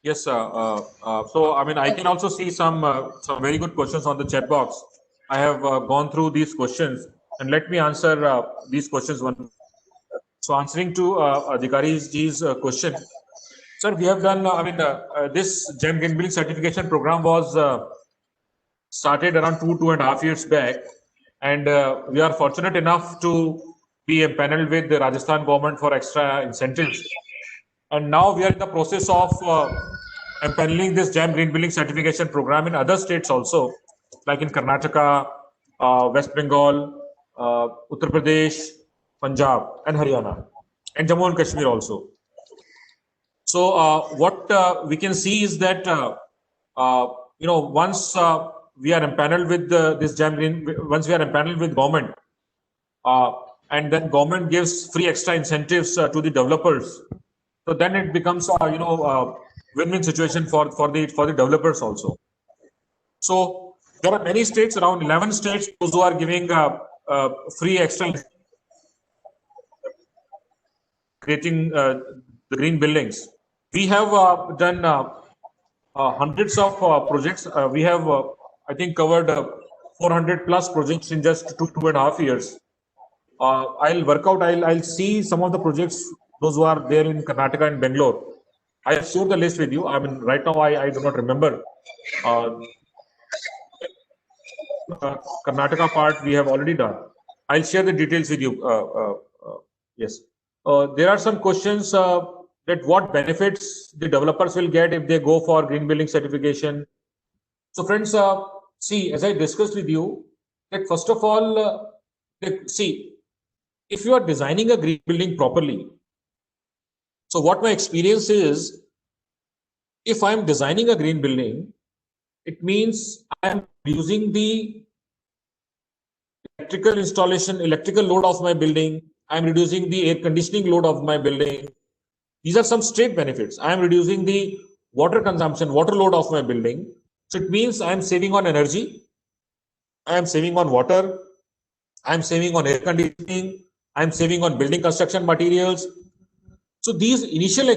Yes, so I mean, I can also see some very good questions on the chat box. I have gone through these questions, and let me answer these questions one. So answering to Adhikari's question, sir, we have done, this GEM Green Building Certification program was started around 2.5 years back, and we are fortunate enough to be empaneled with the Rajasthan government for extra incentives. And now we are in the process of empaneling this GEM Green Building Certification program in other states also, like in Karnataka, West Bengal, Uttar Pradesh, Punjab, and Haryana, and Jammu and Kashmir also. So what we can see is that once we are empaneled with this GEM Green, once we are empaneled with government, and then government gives free extra incentives to the developers, so then it becomes win-win situation for the developers also. So there are many states, around 11 states, those who are giving free extra, creating the green buildings. We have done hundreds of projects. We have, I think, covered 400 plus projects in just 2.5 years. I'll work out, I'll see some of the projects, those who are there in Karnataka and Bangalore. I'll share the list with you. I mean, right now I do not remember. Karnataka part we have already done. I'll share the details with you. Yes. There are some questions that what benefits the developers will get if they go for green building certification. So friends, see, as I discussed with you, that first of all, see, if you are designing a green building properly, so what my experience is, if I'm designing a green building, it means I'm using the electrical installation, electrical load of my building. I'm reducing the air conditioning load of my building. These are some straight benefits. I'm reducing the water consumption, water load of my building. So it means I'm saving on energy. I'm saving on water. I'm saving on air conditioning. I'm saving on building construction materials. So these initial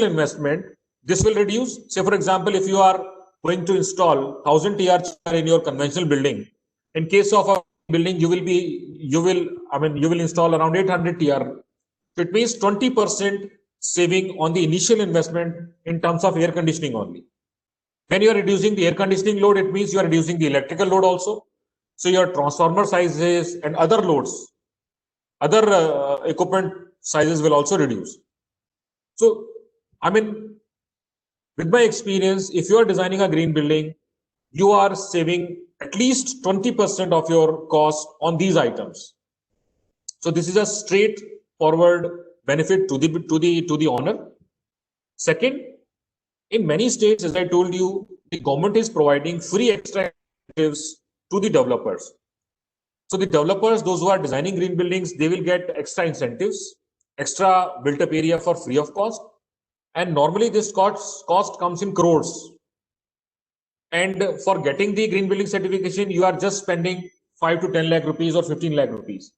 investment, this will reduce. Say for example, if you are going to install 1000 TR in your conventional building, in case of a building, you will install around 800 TR. So it means 20% saving on the initial investment in terms of air conditioning only. When you are reducing the air conditioning load, it means you are reducing the electrical load also. So your transformer sizes and other loads, other equipment sizes will also reduce. So, I mean, with my experience, if you are designing a green building, you are saving at least 20% of your cost on these items. So this is a straightforward benefit to the owner. Second, in many states, as I told you, the government is providing free extra incentives to the developers. So the developers, those who are designing green buildings, they will get extra incentives, extra built up area for free of cost. And normally this cost comes in crores. And for getting the green building certification, you are just spending 5 to 10 lakh rupees or 15 lakh rupees.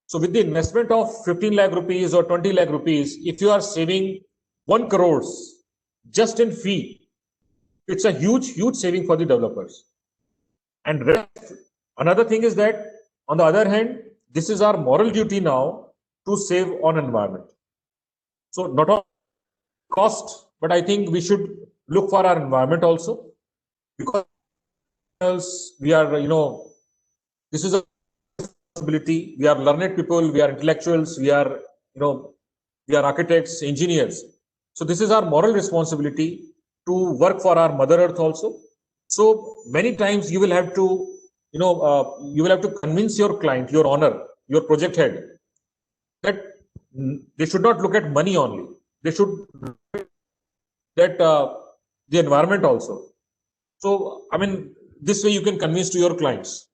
So with the investment of 15 lakh rupees or 20 lakh rupees, if you are saving 1 crores just in fee, it's a huge saving for the developers. And another thing is that, on the other hand, this is our moral duty now to save on environment. So not only cost, but I think we should look for our environment also, because we are, this is a responsibility. We are learned people, we are intellectuals, we are, we are architects, engineers. So this is our moral responsibility to work for our Mother Earth also. So many times you will have to, you will have to convince your client, your owner, your project head, that they should not look at money only. They should look at the environment also. So, I mean, this way you can convince to your clients.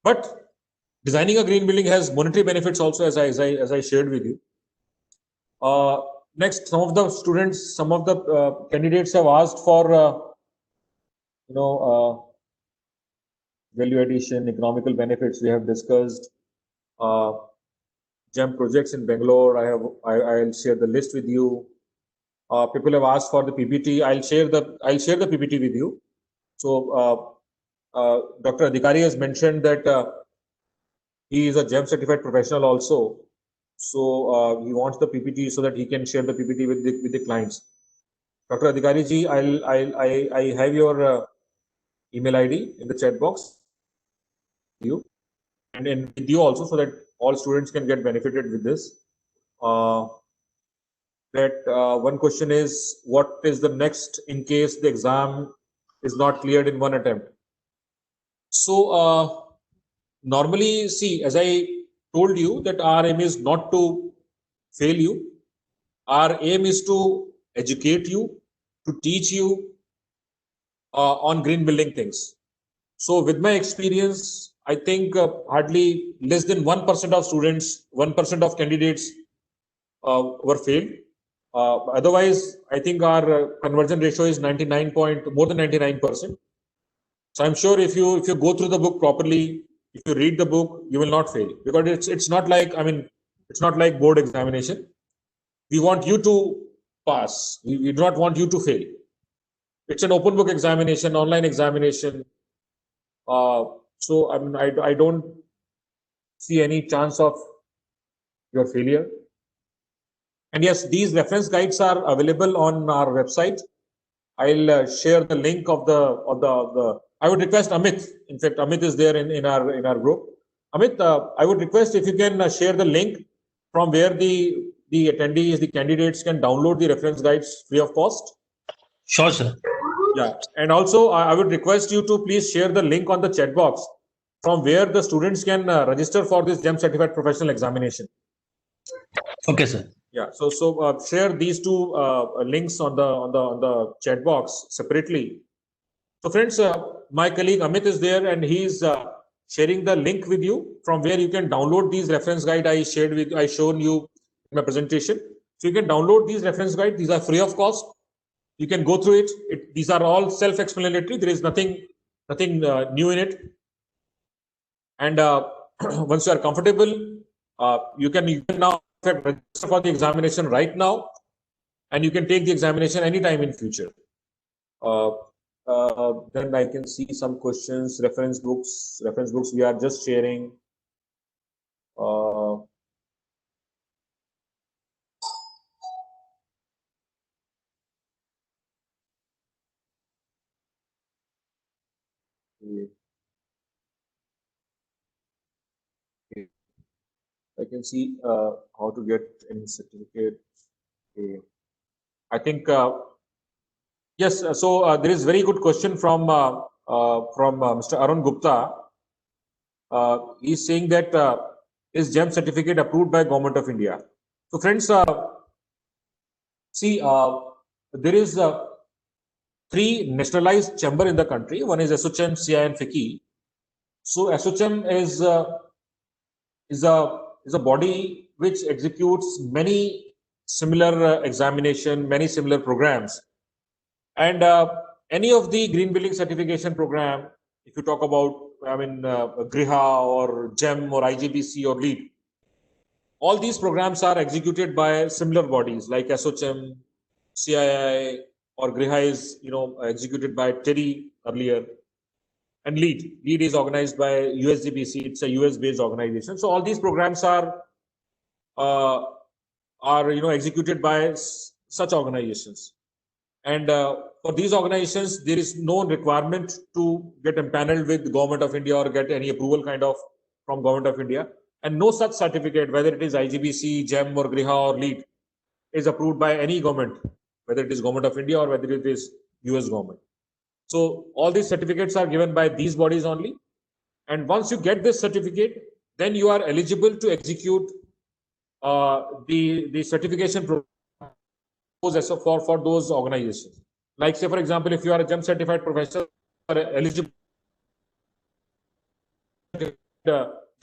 But designing a green building has monetary benefits also, as I shared with you. Next, some of the students, some of the candidates have asked for, value addition, economical benefits. We have discussed GEM projects in Bangalore. I'll share the list with you. People have asked for the PPT. I'll share the PPT with you. So Dr. Adhikari has mentioned that he is a GEM certified professional also. So he wants the PPT so that he can share the PPT with the clients. Dr. Adhikari ji, I have your email ID in the chat box. You and in with you also, so that all students can get benefited with this. One question is, what is the next in case the exam is not cleared in one attempt? So normally, see, as I told you, that our aim is not to fail you. Our aim is to educate you, to teach you on green building things. So with my experience, I think hardly less than 1% of students, 1% of candidates were failed. Otherwise, I think our conversion ratio is more than 99%. So I'm sure if you go through the book properly, if you read the book, you will not fail, because it's not like, I mean, it's not like board examination. We want you to pass. We do not want you to fail. It's an open book examination, online examination. So I mean, I don't see any chance of your failure. And yes, these reference guides are available on our website. I'll share the link of the. I would request Amit. In fact, Amit is there in our group. Amit, I would request if you can share the link from where the attendees, the candidates can download the reference guides free of cost. Sure, sir. Yeah, and also I would request you to please share the link on the chat box from where the students can register for this GEM certified professional examination. Okay, sir. Yeah, so share these two links on the chat box separately. So friends, my colleague Amit is there and he's sharing the link with you from where you can download these reference guide I shown you in my presentation. So you can download these reference guide. These are free of cost. You can go through it. These are all self-explanatory. There is nothing new in it. And once you are comfortable, you can now register for the examination right now, and you can take the examination anytime in future. Then I can see some questions. Reference books we are just sharing. I can see how to get any certificate. Okay. I think yes. So there is very good question from Mr. Arun Gupta. He's saying that is GEM certificate approved by Government of India? So friends, see, there is 3 nationalized chamber in the country. One is ASSOCHAM, CII, and FICCI. So ASSOCHAM is a body which executes many similar examination, many similar programs, and any of the green building certification program. If you talk about, I mean, Griha or GEM or IGBC or LEED, all these programs are executed by similar bodies like ASSOCHAM, CII, or Griha is executed by TERI earlier, and LEED is organized by USGBC. It's a US-based organization. So all these programs are executed by such organizations. And for these organizations, there is no requirement to get empaneled with the Government of India or get any approval from Government of India. And no such certificate, whether it is IGBC, GEM, or Griha or LEED, is approved by any government, whether it is Government of India or whether it is US government. So all these certificates are given by these bodies only. And once you get this certificate, then you are eligible to execute the certification program for those organizations. Like, say, for example, if you are a GEM certified professional, you are eligible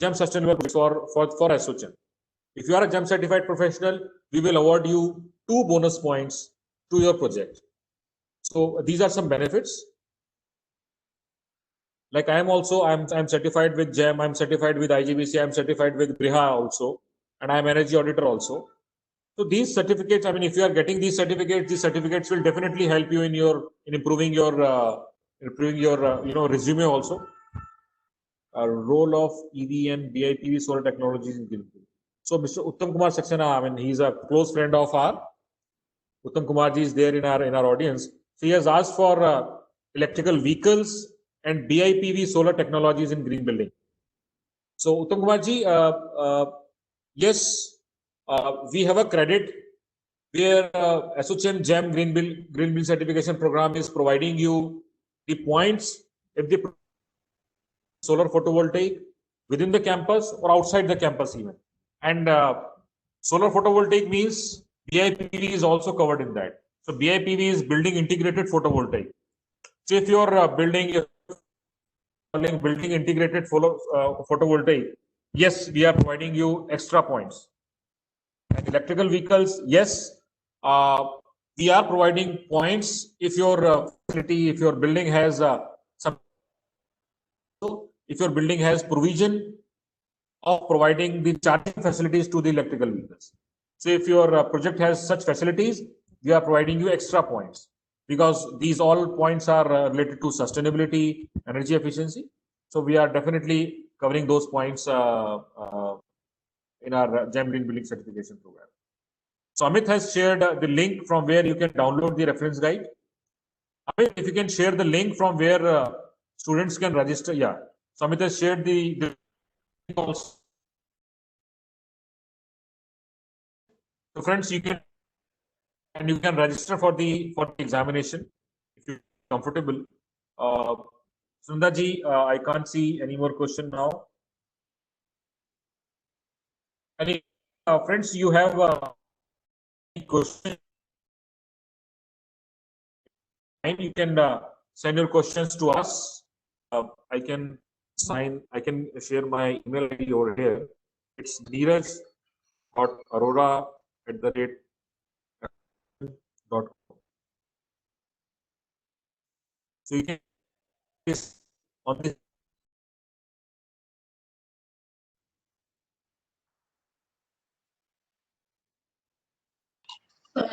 GEM sustainable for ASSOCHAM. If you are a GEM certified professional, we will award you 2 bonus points to your project. So these are some benefits. Like I'm certified with GEM, I'm certified with IGBC, I'm certified with Griha also, and I'm energy auditor also. So these certificates, I mean, if you are getting these certificates will definitely help you in improving your resume also. Role of EV and BIPV solar technologies in green building. So Mr. Uttam Kumar Saxena, I mean, he's a close friend of our. Uttam Kumarji is there in our audience. So he has asked for electrical vehicles and BIPV solar technologies in green building. So Uttam Kumarji, yes. We have a credit where ASSOCHAM GEM Green Build Certification Program is providing you the points if the solar photovoltaic within the campus or outside the campus even. And solar photovoltaic means BIPV is also covered in that. So BIPV is building integrated photovoltaic. So if you are building integrated photovoltaic, yes, we are providing you extra points. And electrical vehicles, yes, we are providing points if your facility, if your building has if your building has provision of providing the charging facilities to the electrical vehicles. So if your project has such facilities, we are providing you extra points because these all points are related to sustainability, energy efficiency. So we are definitely covering those points in our GEM Green Building Certification Program. So Amit has shared the link from where you can download the reference guide. Amit, if you can share the link from where students can register. Yeah. So Amit has shared the link also. So friends, you can register for the examination if you're comfortable. Sundaji, I can't see any more question now. Any friends, you have any question? You can send your questions to us. I can share my email ID over here. It's neeraj.arora@. So you can on this.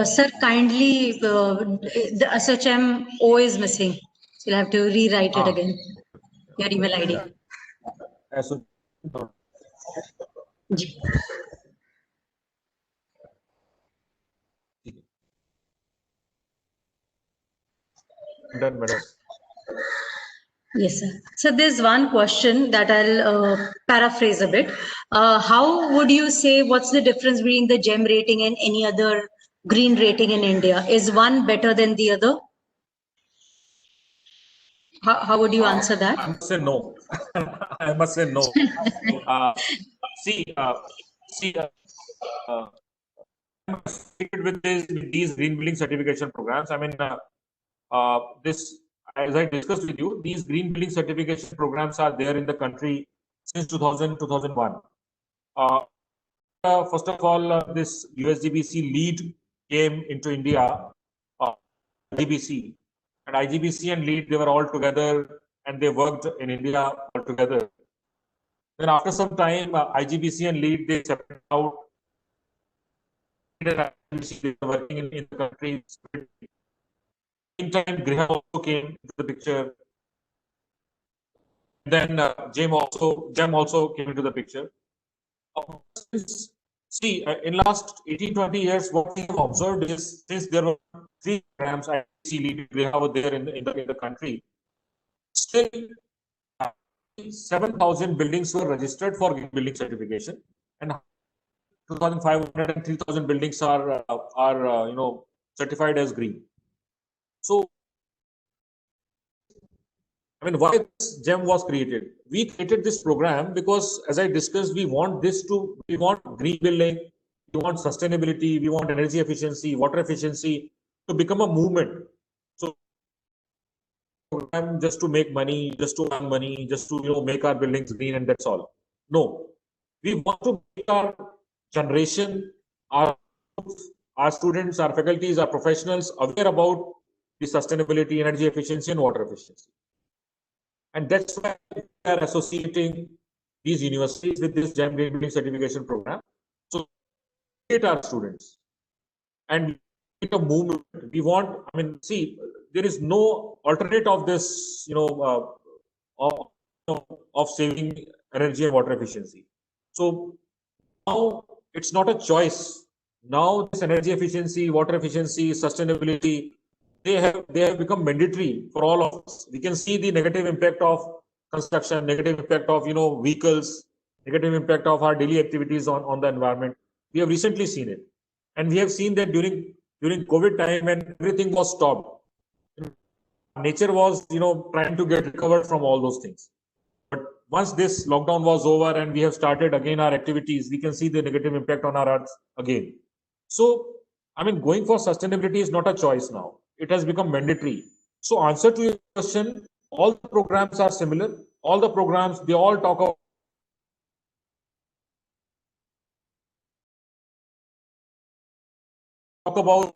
Sir, kindly, the SHM O is missing. So you'll have to rewrite it again. Your email ID. Ji. Done, madam. Yes, sir. So there's one question that I'll paraphrase a bit. How would you say what's the difference between the GEM rating and any other green rating in India? Is one better than the other? How would you answer that? I must say no. I must say no. I'm associated with these green building certification programs. I mean, as I discussed with you, these green building certification programs are there in the country since 2000, 2001. First of all, this USGBC LEED came into India, IGBC. And IGBC and LEED, they were all together and they worked in India all together. Then after some time, IGBC and LEED, they separated out. They were working in the country. Meantime, Griha also came into the picture. Then GEM also came into the picture. See, in last 18-20 years, what we have observed is since there were 3 programs, IGBC, LEED, Griha were there in the country, still 7,000 buildings were registered for green building certification, and 2,500 and 3,000 buildings are certified as green. So, I mean, why this GEM was created? We created this program because, as I discussed, we want green building, we want sustainability, we want energy efficiency, water efficiency to become a movement. So, just to make money, just to earn money, just to make our buildings green, and that's all. No, we want to make our generation, our students, our faculties, our professionals aware about the sustainability, energy efficiency, and water efficiency. And that's why we are associating these universities with this GEM Green Building Certification Program. So, educate our students and make a movement. We want, I mean, see, there is no alternate of this, of saving energy and water efficiency. So now it's not a choice. Now this energy efficiency, water efficiency, sustainability, they have become mandatory for all of us. We can see the negative impact of construction, negative impact of vehicles, negative impact of our daily activities on the environment. We have recently seen it, and we have seen that during COVID time when everything was stopped, nature was trying to get recovered from all those things. But once this lockdown was over and we have started again our activities, we can see the negative impact on our earth again. So, I mean, going for sustainability is not a choice now. It has become mandatory. So, answer to your question, all the programs are similar. All the programs, they all talk about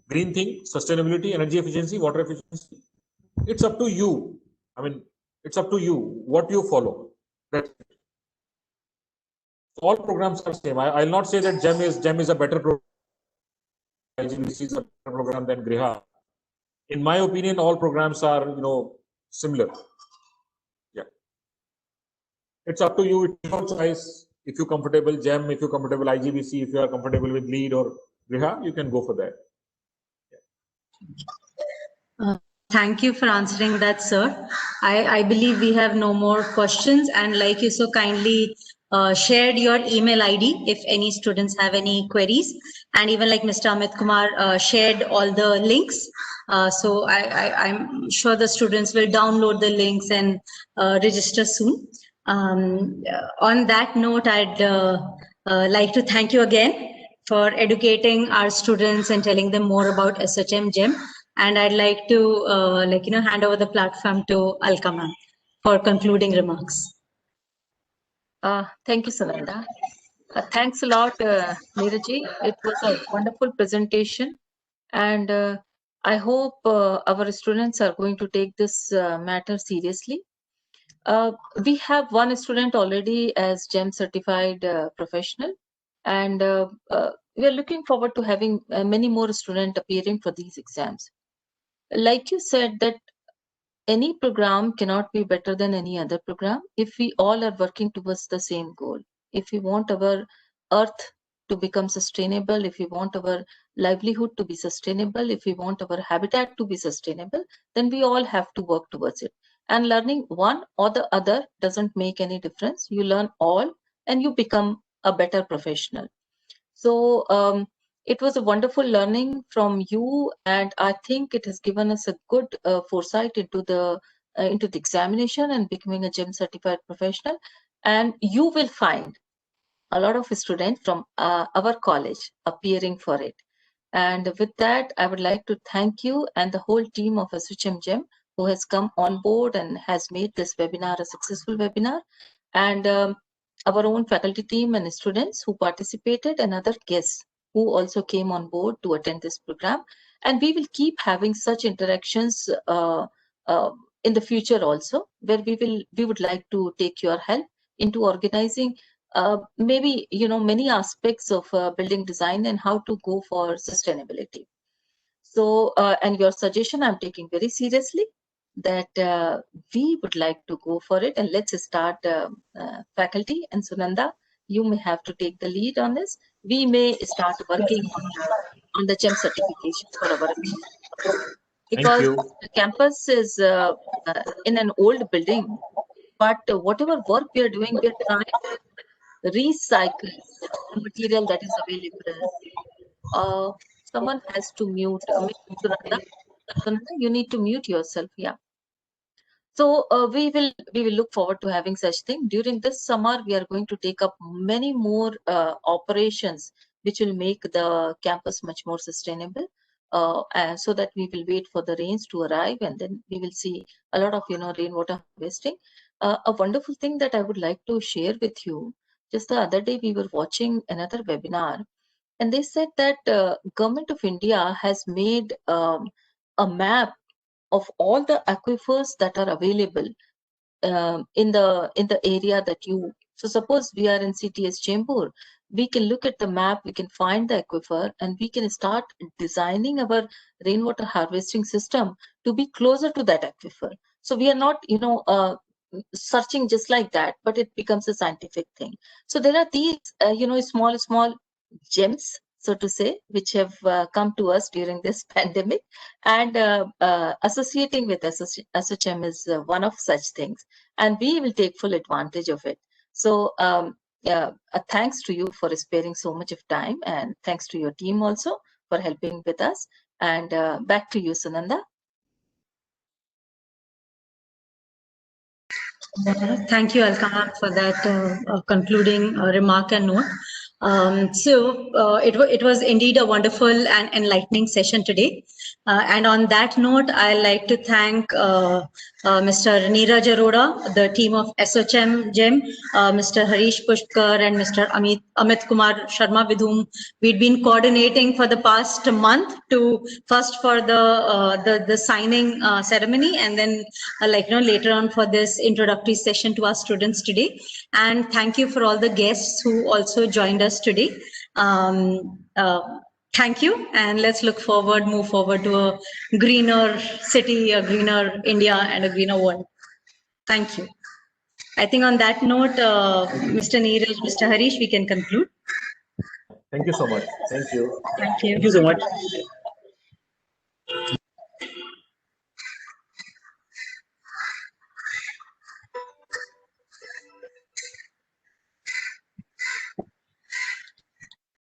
green thing, sustainability, energy efficiency, water efficiency. It's up to you. I mean, it's up to you what you follow. That's it. All programs are same. I'll not say that GEM is a better program. IGBC is a better program than Griha. In my opinion, all programs are similar. Yeah. It's up to you. It's your choice. if you're comfortable GEM, if you're comfortable IGBC, if you are comfortable with LEAD or Griha, you can go for that. Thank you for answering that, sir. I believe we have no more questions, and like you so kindly shared your email ID if any students have any queries, and even like Mr. Amit Kumar shared all the links. So I'm sure the students will download the links and register soon. On that note, I'd like to thank you again for educating our students and telling them more about SHM GEM. And I'd like to hand over the platform to Alka ma'am for concluding remarks. Thank you, Sananda. Thanks a lot, Neeraji. It was a wonderful presentation, and I hope our students are going to take this matter seriously. We have one student already as GEM certified professional, and we are looking forward to having many more students appearing for these exams. Like you said, that any program cannot be better than any other program if we all are working towards the same goal. If we want our earth to become sustainable, if we want our livelihood to be sustainable, if we want our habitat to be sustainable, then we all have to work towards it. And learning one or the other doesn't make any difference. You learn all and you become a better professional. So it was a wonderful learning from you, and I think it has given us a good foresight into the examination and becoming a GEM certified professional. And you will find a lot of students from our college appearing for it. And with that, I would like to thank you and the whole team of SHM GEM who has come on board and has made this webinar a successful webinar. And our own faculty team and students who participated, and other guests who also came on board to attend this program. And we will keep having such interactions in the future also, where we would like to take your help into organizing maybe many aspects of building design and how to go for sustainability. So and your suggestion I'm taking very seriously, that we would like to go for it, and let's start faculty. And Sunanda, you may have to take the lead on this. We may start working on the GEM certification for our because the campus is in an old building, but whatever work we are doing, we are trying to recycle the material that is available. Someone has to mute. Sunanda, you need to mute yourself. Yeah. So we will look forward to having such thing. During this summer, we are going to take up many more operations which will make the campus much more sustainable. So that we will wait for the rains to arrive, and then we will see a lot of rainwater harvesting. A wonderful thing that I would like to share with you. Just the other day, we were watching another webinar, and they said that Government of India has made a map of all the aquifers that are available in the area that you. So suppose we are in CTS Chembur, we can look at the map, we can find the aquifer, and we can start designing our rainwater harvesting system to be closer to that aquifer. So we are not searching just like that, but it becomes a scientific thing. So there are these small gems, so to say, which have come to us during this pandemic, and associating with SHM is one of such things, and we will take full advantage of it. So thanks to you for sparing so much of time, and thanks to your team also for helping with us. And back to you, Sunanda. Thank you, Alka, for that concluding remark and note. It was indeed a wonderful and enlightening session today. And on that note, I'd like to thank Mr. Neeraj Arora, the team of SHM GEM, Mr. Harish Pushkar, and Mr. Amit Kumar Sharma, with whom we'd been coordinating for the past month to first for the signing ceremony, and then later on for this introductory session to our students today. And thank you for all the guests who also joined us today. Thank you, and let's move forward to a greener city, a greener India, and a greener world. Thank you. I think on that note, Mr. Neeraj, Mr. Harish, we can conclude. Thank you so much. Thank you. Thank you. Thank you so much.